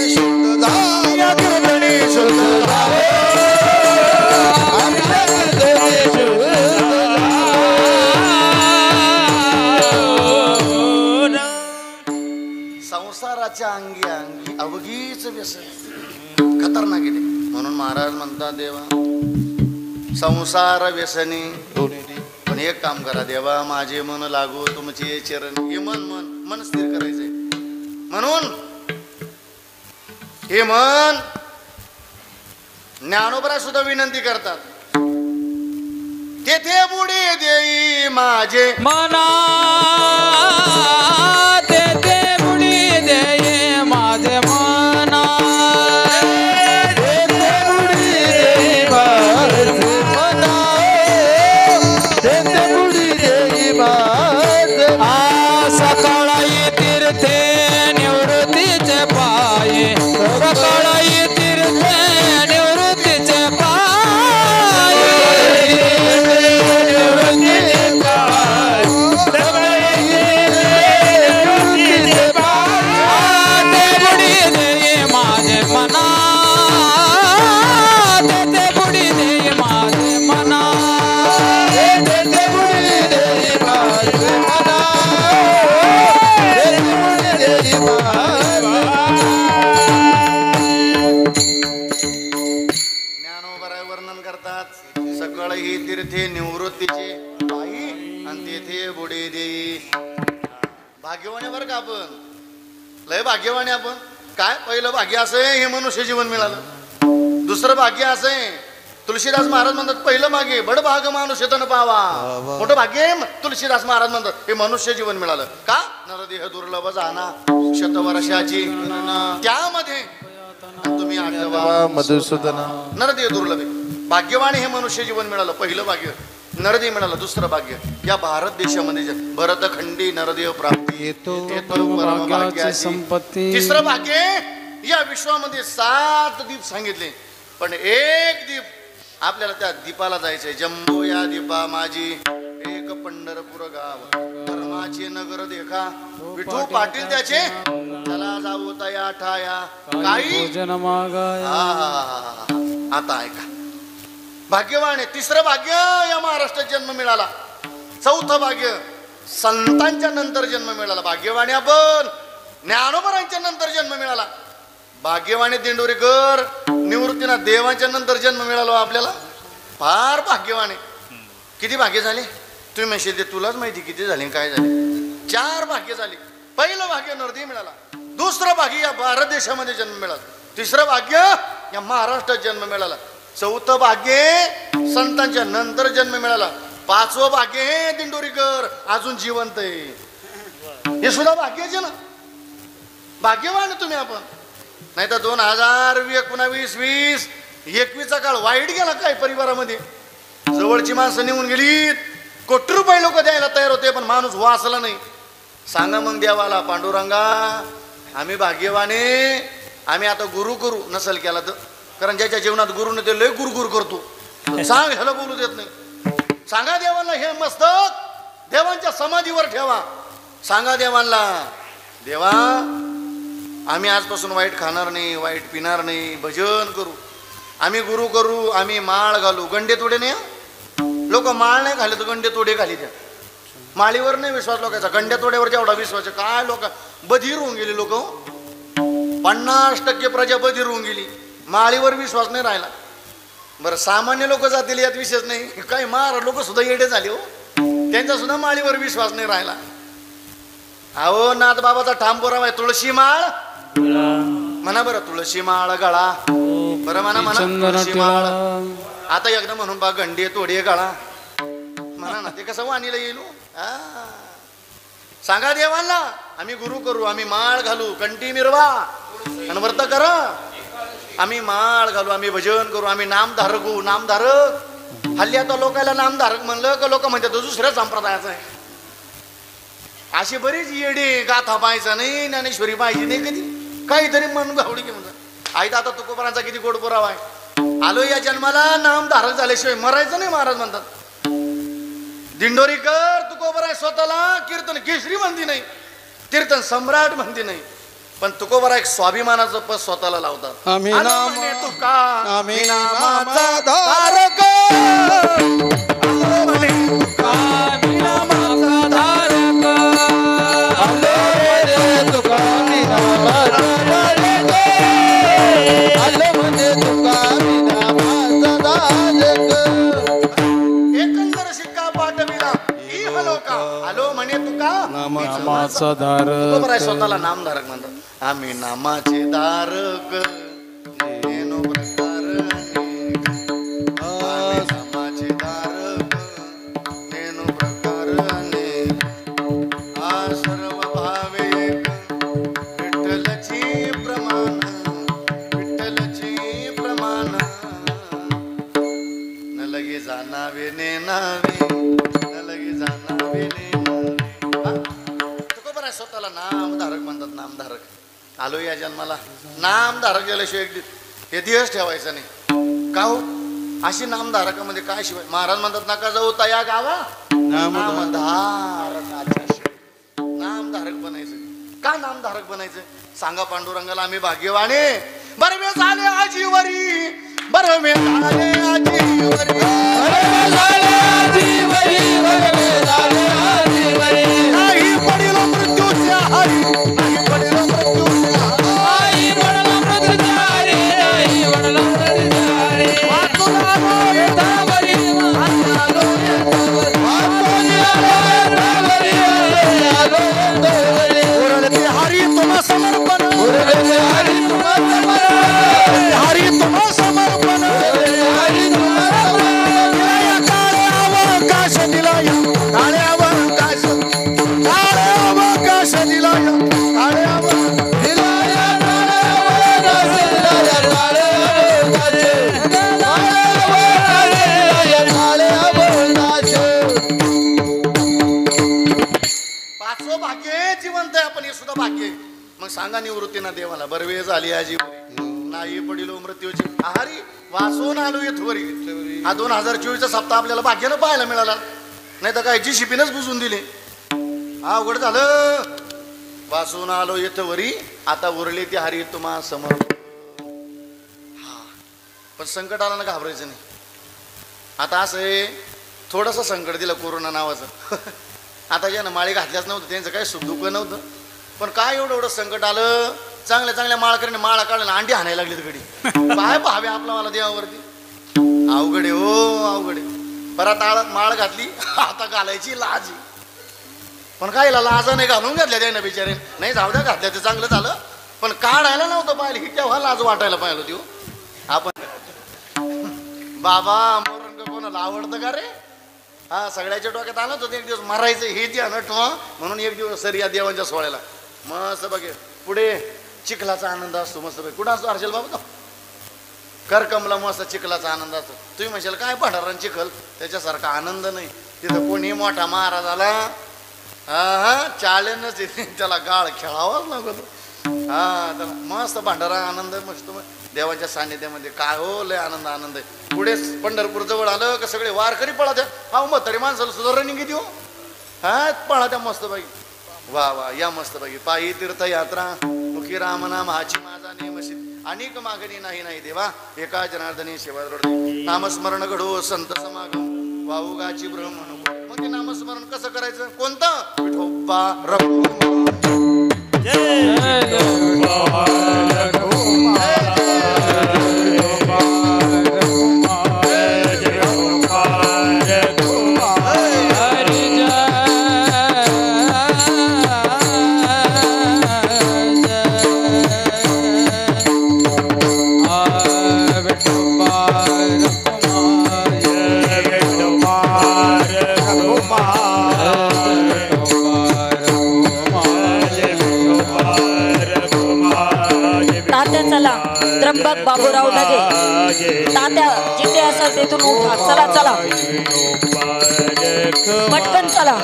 Speaker 1: म्हणतात देवा संसार व्यसनी. पण एक काम करा देवा, माझे मन लागू तुमचे चरण. हे मन स्थिर करायचंय. म्हणून हे मन ज्ञानोबरा सुद्धा विनंती करतात, तेथे बुडी देई माझे
Speaker 2: मना तेथे बुडी देई माझे मना.
Speaker 3: तेथे बुडी देई माझे मना. तेथे बुडी देई माझे मना.
Speaker 2: सकाळी तीर्थे निवृत्तीचे पाये. सकाळी तीर्थे निवृत्तीचे पाये. माझे मना तेथे बुडी देई माझे मना.
Speaker 3: तेथे बुडी देई माझे मना. तेथे बुडी देई माझे
Speaker 1: ज्ञानोबरा वर्णन करतात, सकळ ही तीर्थे निवृत्तीचे पायी आणि तेथे बुडी देई. भाग्यवान बरं का आपण, लय भाग्यवान आपण. काय पहिलं भाग्य असं आहे, हे मनुष्य जीवन मिळालं. दुसरं भाग्य असं आहे, तुलसीदास महाराज म्हणतात पहिलं भाग्य बड भाग माणूस तन पावा. मोठं भाग्य आहे तुलसीदास महाराज म्हणतात हे मनुष्य जीवन मिळालं. का? नरदेह दुर्लभ जाना शतवर्षाची त्यामध्ये तुम्ही आठवा
Speaker 3: मधुसूदना.
Speaker 1: नरदेह दुर्लभ आहे. भाग्यवान हे मनुष्य जीवन मिळालं, पहिलं भाग्य नरदेह मिळालं. दुसरं भाग्य या भारत देशामध्ये भरतखंडी नरदेह प्राप्ती
Speaker 2: येतो
Speaker 1: परमभाग्याची
Speaker 2: भाग्याची संपत्ती.
Speaker 1: तिसरं भाग्य या विश्वामध्ये 7 दीप सांगितले, पण एक दीप आपल्याला त्या दीपाला जायचंय. जम्बो या दीपा माझी एक पंढरपूर गाव धर्माचे नगर देखा. विठू पाटील त्याचे त्याला जाऊ तया ठाया काही
Speaker 2: भोजन मागाया.
Speaker 1: आता ऐका, भाग्यवान आहे. तिसरं भाग्य या महाराष्ट्रात जन्म मिळाला. चौथं भाग्य संतांच्या नंतर जन्म मिळाला. भाग्यवान आहे आपण. ज्ञानोबरांच्या नंतर जन्म मिळाला. भाग्यवान दिंडोरीकर निवृत्तीनाथ देवांच्या नंतर जन्म मिळाला आपल्याला. फार भाग्यवान आहे. किती भाग्य झाले तुम्ही म्हणशील ते तुलाच माहिती किती झाले काय झाले. 4 भाग्य झाली. पहिलं भाग्य नरदेह मिळाला. दुसरं भाग्य या भारत देशामध्ये जन्म मिळाला. तिसरं भाग्य या महाराष्ट्रात जन्म मिळाला. चौथं भाग्य संतांच्या नंतर जन्म मिळाला. 5वं भाग्य हे दिंडोरीकर अजून जिवंत आहे. हे सुद्धा भाग्याचे ना. भाग्यवान तुम्ही आपण. नाही तर 2019, 20, 21चा काळ वाईट गेला काय परिवारामध्ये. जवळची माणसं निघून गेली. कोटी रुपये लोक द्यायला तयार होते, पण माणूस वाचला नाही. सांगा मग देवाला, पांडुरंगा आम्ही भाग्यवाने, आम्ही आता गुरु करू नसल केला तर. कारण ज्याच्या जीवनात गुरुने ते लय गुरगुर करतो. सांग ह्याला बोलू देत नाही. सांगा देवाला हे मस्तक देवांच्या समाधीवर ठेवा. सांगा देवांना, देवा आम्ही आजपासून वाईट खाणार नाही, वाईट पिणार नाही, भजन करू, आम्ही गुरु करू, आम्ही माळ घालू. गंडे तोडे नाही. लोक माळ नाही घाले तर गंडे तोडे घाली त्या. माळीवर नाही विश्वास लोकांचा, गंड्या तोड्यावर जेवढा विश्वास आहे. काय लोक बधीर होऊन गेली. लोक 50% प्रजा बधीर होऊन गेली. माळीवर विश्वास नाही राहिला. बरं सामान्य लोक जातील यात विशेष नाही. काही मार लोक सुद्धा येडे झाले हो. त्यांचा सुद्धा माळीवर विश्वास नाही राहिला. अहो नाथ बाबाचा ठाम पुरावा आहे. तुळशी माळ म्हणा बरं. तुळशी माळ गळा बरं म्हणा. म्हणा तुळशी माळ. आता एकदा म्हणून बा गंडे तोडे गळा म्हणा ना. ते कसं वाणीला येईल. सांगा देवांना आम्ही गुरु करू, आम्ही माळ घालू, कंठी मिरवा आणि व्रत करा. आम्ही माळ घालू, आम्ही भजन करू, आम्ही नामधारक होऊ. नामधारक हल्ली आता लोकांना नामधारक म्हणलं का लोक म्हणतात दुसऱ्या संप्रदायाचं आहे. अशी बरीच येडी गाथा पाहायचा नाही, ज्ञानेश्वरी पाहिजे नाही कधी. काहीतरी मन गावडी की म्हणतात. आई आता तुकोबारांचा किती गोड पुरावा आहे. आलो या जन्माला नामधारक झाल्याशिवाय मरायचं नाही महाराज म्हणतात. दिंडोरीकर तुकोबराय स्वतःला कीर्तन केसरी म्हणती नाही, कीर्तन सम्राट म्हणती नाही, पण तुकोबरा एक स्वाभिमानाचं पद स्वतःला लावतात.
Speaker 2: आम्ही नाम
Speaker 1: तुका
Speaker 2: आम्ही नामाचा धारक. आम्ही नामाचा धारक.
Speaker 3: आलो तुका मी नामाचा धारक. आलो म्हणजे तुका मी नामाचा
Speaker 2: नामाचा धारक
Speaker 1: बरोबर आहे, स्वतःला नामधारक म्हणतात. आम्ही नामाचे धारक नेनो प्रकार अनेक. आम्ही नामाचे धारक नेनो प्रकार अनेक. आ सर्व भावे एक विठ्ठलची प्रमाण, विठ्ठलची प्रमाण. न लगे जाणावे नेनावे, न लगे जाणावे नेनावे. बरोबर आहे, स्वतःला नामधारक म्हणतात. नामधारक आलो या जन्माला, नामधारक गेल्याशिवाय हे दिवस ठेवायचा नाही. का हो? अशी नामधारकामध्ये काय शिवाय महाराज म्हणतात नका जाऊ तया गावा नामधारकाच्या शिवाय. नामधारक बनायचं. का नामधारक बनायचं सांगा पांडुरंगाला. आम्ही भाग्यवाने बरवे झाले आजीवरी, बरवे झाले आजीवरी, नाही पडिलो मृत्यूच्या हारी, नाही पडिलो मृत्यूच्या हारी. वाचून आलो येतावरी, वाचून आलो येतावरी. उरळते हरी तुम्हा समर्पण, उरळते हरी तुम्हा समर्पण, हरी तुम्हा समर्पण. काळे अवकाश दिलाय, काळे अवकाश, काळे अवकाश दिलाय, काळे अवकाश दिलाय, पाचवं भाग्य जिवंत आहे आपण, हे सुद्धा भाग्य आहे. मग सांगा निवृत्तीना देवाला बरवे झाली आजी नाही पडिलो मृत्यूची आहारी, वाचून आलो येथवरी. हा 2024चा सप्ताह आपल्याला भाग्यानं पाहायला मिळाला, नाही तर काय जी शिपीनच बुजून दिली. हा अवघड झालं. वाचून आलो येथवरी, आता उरले ती हरी तुम्हा समोर. हा पण संकट आला ना घाबरायचं नाही. आता असं आहे, थोडंसं संकट दिलं कोरोना नावाचं. आता ज्यानं माळी घातल्याच नव्हतं त्यांचं काही सुख दुःख नव्हतं, पण काय एवढं संकट आलं. चांगल्या चांगल्या माळकरीने माळा काढल्या, अंडी हाणायला लागली घडी. काय पाहावे आपला मला देवावरती. अवघडे हो अवघडे. परत माळ घातली, आता घालायची लाज. पण काय लाजा नाही घालून घातल्या त्यानं बिचारे. नाही जाऊ द्या, घातल्या ते चांगलं झालं, पण काढायला नव्हतं पाहिलं की तेव्हा लाज वाटायला पाहिलं होती. आपण बाबा मरण कोणाला आवडतं का रे? हा सगळ्याच्या डोक्यात आलं होतं एक दिवस मरायचं हे ती अनटवा म्हणून. एक दिवस सर या देवांच्या सोहळ्याला मस्त बघे पुढे चिखलाचा आनंद असतो. मस्त बघ कुठं असतो हर्षल बाबा तो करकमला मस्त चिखलाचा आनंद असतो. तुम्ही म्हणशाल काय पठारान चिखल, त्याच्यासारखा आनंद नाही तिथं. कोणी मोठा महाराज आला हा चालेनच त्याला गाळ खेळावाच लागतो. हा त्याला मस्त भांडारा आनंद मस्त देवाच्या सान्निध्यामध्ये. काय हो लय आनंद आनंद आहे. पुढे पंढरपूर जवळ आलं का सगळे वारकरी पळा द्या. हा मग तरी माणसाला सुद्धा रनिंग किती हो. हा पळा द्या मस्त बाई. वा वा या मस्त बाई. पायी तीर्थयात्रा मुखी रामनाम हाची माझा नेमशी, अनेक मागणी नाही नाही देवा, एका जनार्दनी सेवा रोड. नामस्मरण घडो संत समागम, वाऊगाची ब्रह्मण. मग ते नामस्मरण कसं करायचं? कोणतं? विठोबा रघुमा
Speaker 4: त्र्यंबक बाबूराव लगे तात्या जिथे असेल तेथून उठा. चला चला पटकन चला.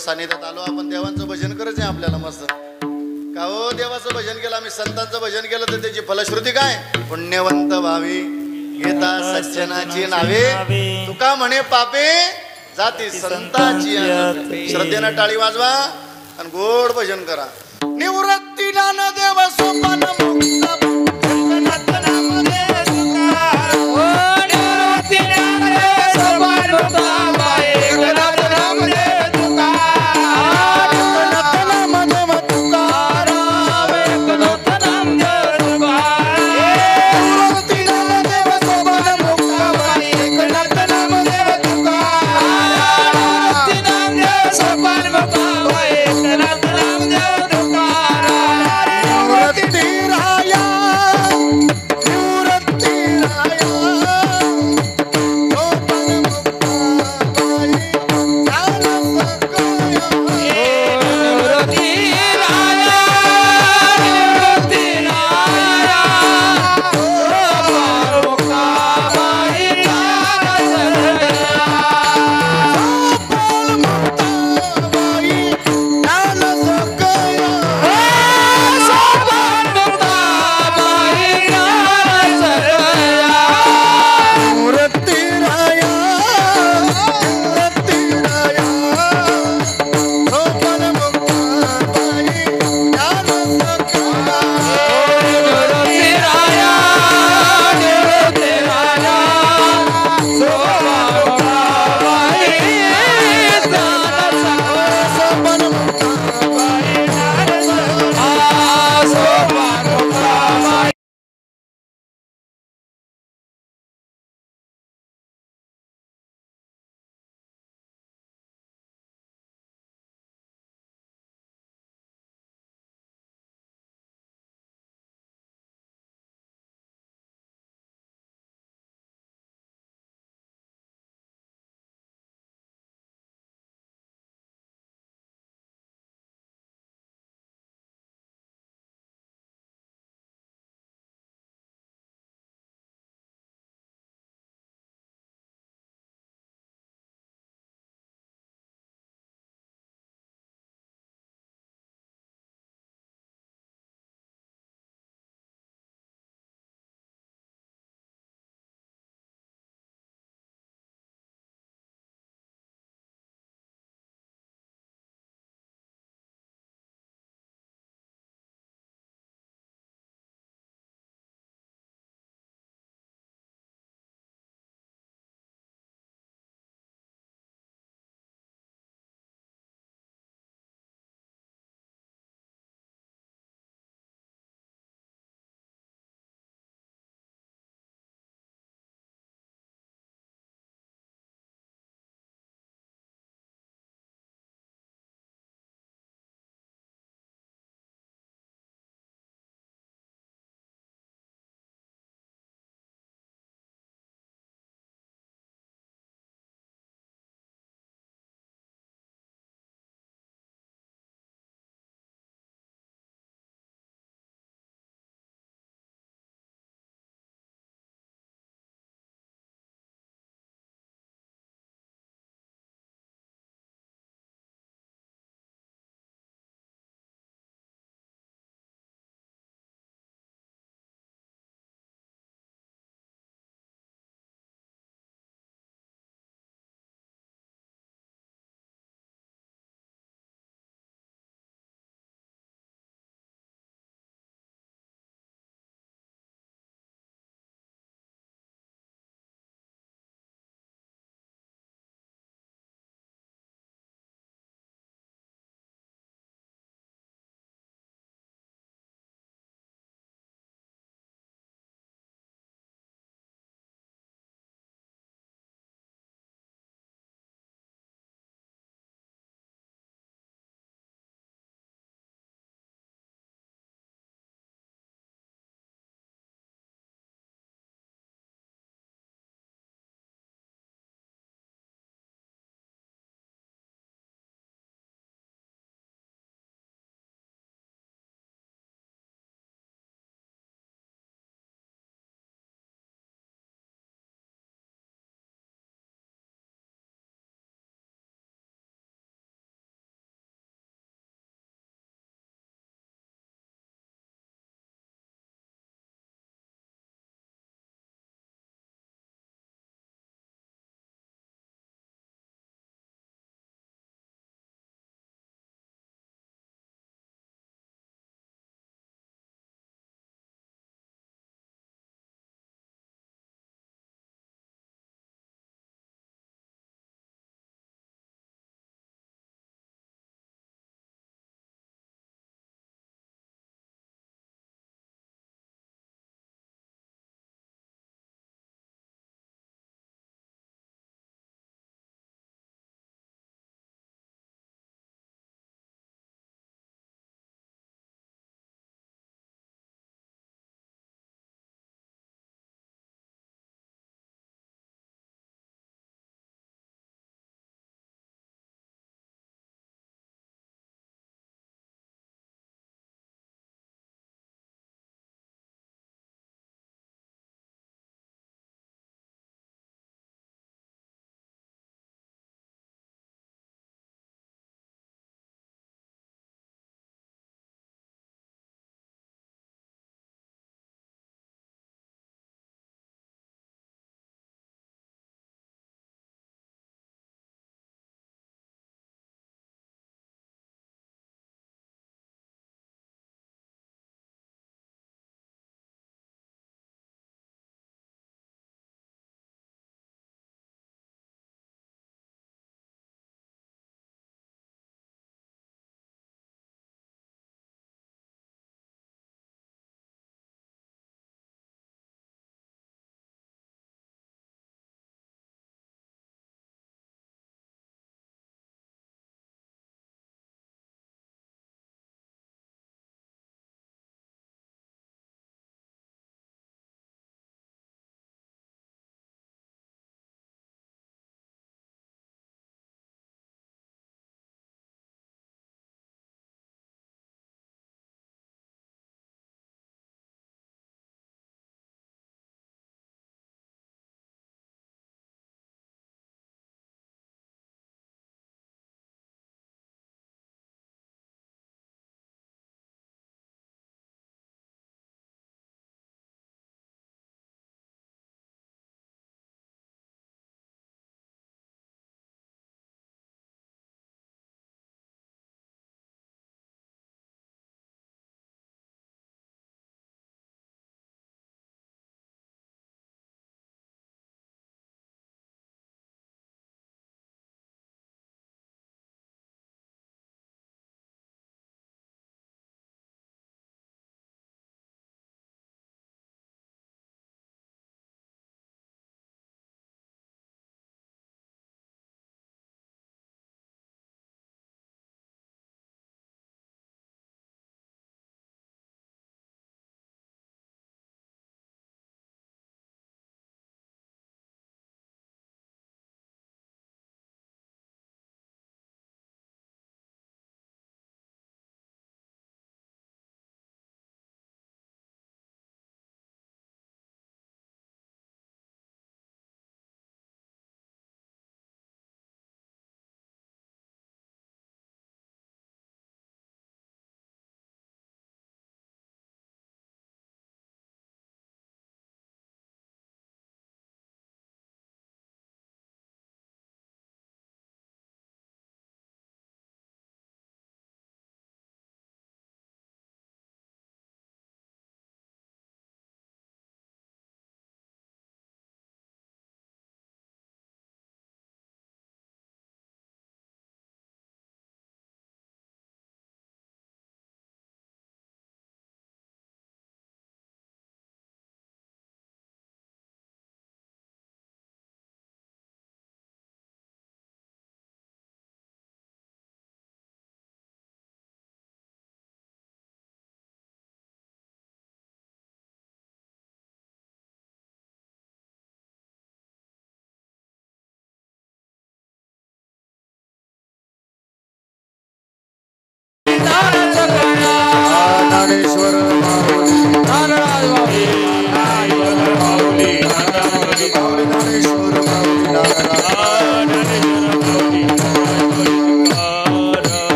Speaker 1: सानिध्यात आलो आपण. देवांचं भजन करायचं आहे आपल्याला मस्त. का हो, देवाचं भजन केलं आम्ही, संतांचं भजन केलं तर त्याची फलश्रुती काय? पुण्यवंत व्हावी घेता सज्जनाची नावे, तुका म्हणे पापे जाती संताची. श्रद्धेनं टाळी वाजवा आणि गोड भजन करा. निवृत्ती ज्ञानदेव सोपान मुक्त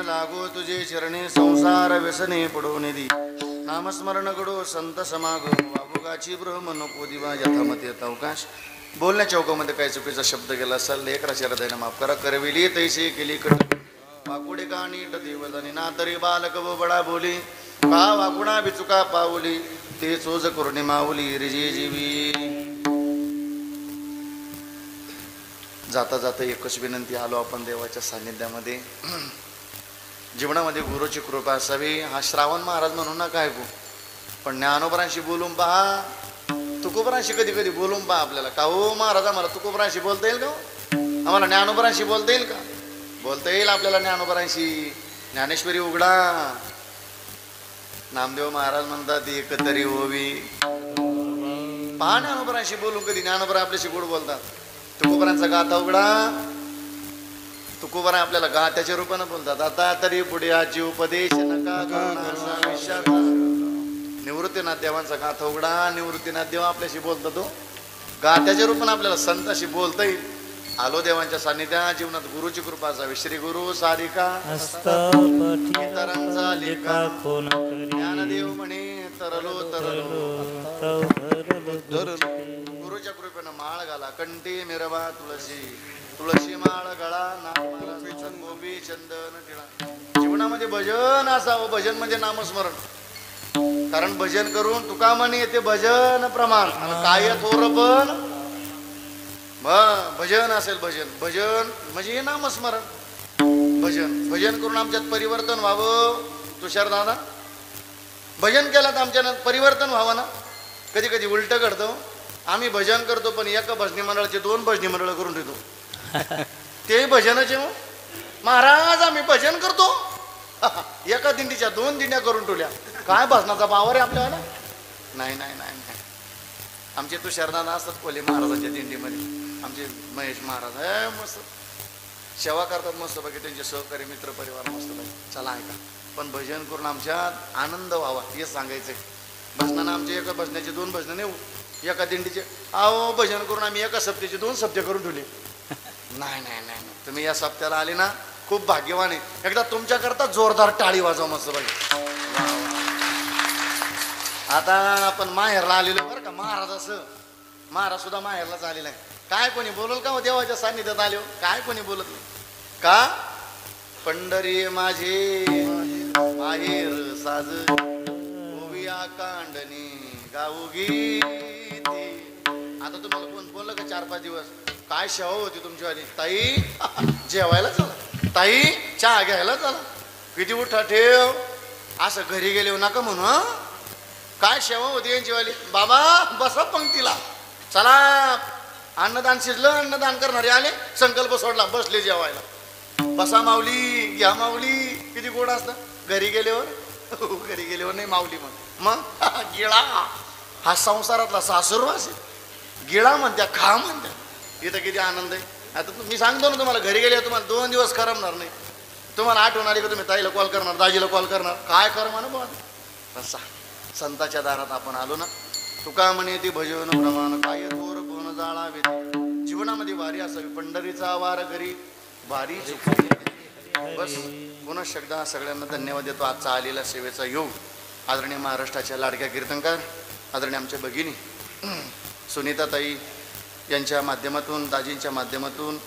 Speaker 1: लागो तुझे चरणी संसार व्यसने पडून दी नामस्मरण कडो संत समागम वाबुगाची ब्रह्म नको दिवा यथामत येत अवकाश बोलण्या चौकामध्ये काही चुकीचा शब्द गेला असेल लेकराच्या हृदयाने माफ करा करविली तैसे केली कट वाकुडे का नीट देवदानी ना तरी बालक व बडा बोली पा वाकुणा बिचुका पावली ते चोज करुणी माऊली रिजे जीवी. जाता जाता एकच विनंती, आलो आपण देवाच्या सान्निध्यामध्ये. जीवनामध्ये गुरुची कृपा असावी. हा श्रावण महाराज म्हणून ना काय गो, पण ज्ञानोबरांशी बोलून पहा, तुकोबरांशी कधी कधी बोलून पहा आपल्याला. का हो महाराज आम्हाला तुकोबरांशी बोलता येईल का, आम्हाला ज्ञानोबरांशी बोलता येईल का? बोलता येईल आपल्याला ज्ञानोबरांशी. ज्ञानेश्वरी उघडा. नामदेव महाराज म्हणतात एकतरी होवी. पहा ज्ञानोबरांशी बोलून कधी ज्ञानोबरा आपल्याशी गोड बोलतात. तुकोबरांचा गाथा उघडा. तुकोबरा आपल्याला गाथ्याच्या रूपानं बोलतात. आता तरी पुढे आजी उपदेश नका करुणा. निवृत्तीनाथ देवांचा गाथा उघडा. निवृत्तीनाथ देव आपल्याशी बोलतो. तो गाथ्याच्या रूपानं आपल्याला संताशी बोलता येईल. आलो देवांच्या सान्निध्यात. जीवनात गुरुची कृपा असावी. श्री गुरु सारिका इतरांचा लेखा ज्ञानदेव म्हणे तरलो तरलो. गुरुच्या कृपेनं माळ घाला. कंठी मिरवा तुळशी. तुळशी माळ गळा. गोपी चंदन टिळा. जीवनामध्ये भजन असावं. भजन म्हणजे नामस्मरण. कारण भजन करून तुका म्हणे येते भजन प्रमाण. आणि काय थोर पण भजन असेल. भजन भजन म्हणजे हे नामस्मरण. भजन भजन करून आमच्यात परिवर्तन व्हावं. तुषार दादा, भजन केलं तर आमच्या परिवर्तन व्हावं ना. कधी कधी उलट घडतं. आम्ही भजन करतो पण एका भजनी मंडळाचे 2 भजनी मंडळ करून ठेवतो. ते भजनाचे मग महाराज आम्ही भजन करतो. एका दिंडीच्या 2 दिंड्या करून ठेवल्या. काय भजनाचा पावर आहे आपल्याला? नाही नाही नाही नाही. आमचे तुषारदादा असतात कोले महाराजांच्या दिंडीमध्ये. आमचे महेश महाराज हे मस्त सेवा करतात. मस्त बाकी त्यांचे सहकारी मित्र परिवार मस्त बाकी. चला ऐका. पण भजन करून आमच्यात आनंद व्हावा हे सांगायचंय. भजनानं आमचे एका भजनाचे 2 भजनं नेऊ. एका दिंडीचे अहो भजन करून आम्ही एका सप्त्याचे 2 सप्ते करून ठेवले. नाही नाही नाही. तुम्ही या सप्त्याला आले ना खूप भाग्यवान आहे. एकदा तुमच्याकरता जोरदार टाळी वाजवा मस्त बाकी. आता आपण माहेरला आलेलो बरं का. महाराज असं महाराज सुद्धा माहेरलाच आलेला आहे. काय कोणी बोलल का हो देवाच्या सान्निध्यात आले हो? काय कोणी बोलत नाही का? पंढरी माझे माहेर साज ओविया कांडणी गाऊ गीती. आता तुम्हाला कोण बोललं का 4-5 दिवस काय शेवा होती तुमचीवाली? ताई जेवायला चला, ताई चहा घ्यायला चला, किती उठा ठेव, असं घरी गेले नका म्हणून. काय सेवा होती यांचीवाली? बाबा बसा पंक्तीला, चला अन्नदान शिजलं, अन्नदान करणारे आले, संकल्प सोडला, बसले जेवायला. बसा माऊली, घ्या माऊली, किती गोड असतं. घरी गेल्यावर घरी गेल्यावर नाही माऊली मग गिळा. हा संसारातला सासुरवास आहे. गिळा म्हणत्या, खा म्हणत्या. इथं किती आनंद आहे. आता मी सांगतो ना तुम्हाला, घरी गेले तुम्हाला 2 दिवस करमणार नाही. तुम्हाला आठवण आली का तुम्ही ताईला कॉल करणार, दाजीला कॉल करणार. काय कर म्हणा बोल. तसा संताच्या दारात आपण आलो ना. तुका म्हणे ती भजन प्रमाण काय थोर कोण जाळावे. जीवनामध्ये वारी असावी. पंढरीचा वार घरी वारी. बस पुन्हा एकदा सगळ्यांना धन्यवाद देतो. आजचा आलेला सेवेचा योग आदरणीय महाराष्ट्राच्या लाडक्या कीर्तनकार आदरणीय आमच्या भगिनी सुनीताताई यांच्या माध्यमातून, दाजींच्या माध्यमातून,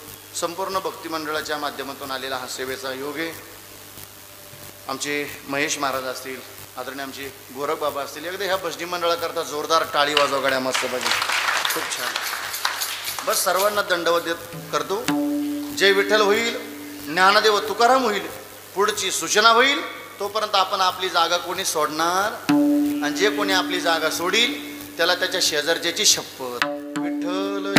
Speaker 1: संपूर्ण भक्ती मंडळाच्या माध्यमातून आलेला हा सेवेचा योग आहे. आमचे महेश महाराज असतील, आदरणीय आमचे गोरख बाबा असतील, एकदा ह्या भजनी मंडळाकरता जोरदार टाळी वाजवा गाड्या मस्त पाहिजे. खूप छान. बस सर्वांना दंडवत देत करतो. जय विठ्ठल होईल, ज्ञानदेव तुकाराम होईल, पुढची सूचना होईल. तोपर्यंत आपण आपली जागा कोणी सोडणार, आणि जे कोणी आपली जागा सोडील त्याला त्याच्या शेजारच्याची शपथ. विठ्ठल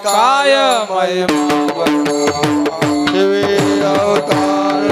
Speaker 3: काय अवतार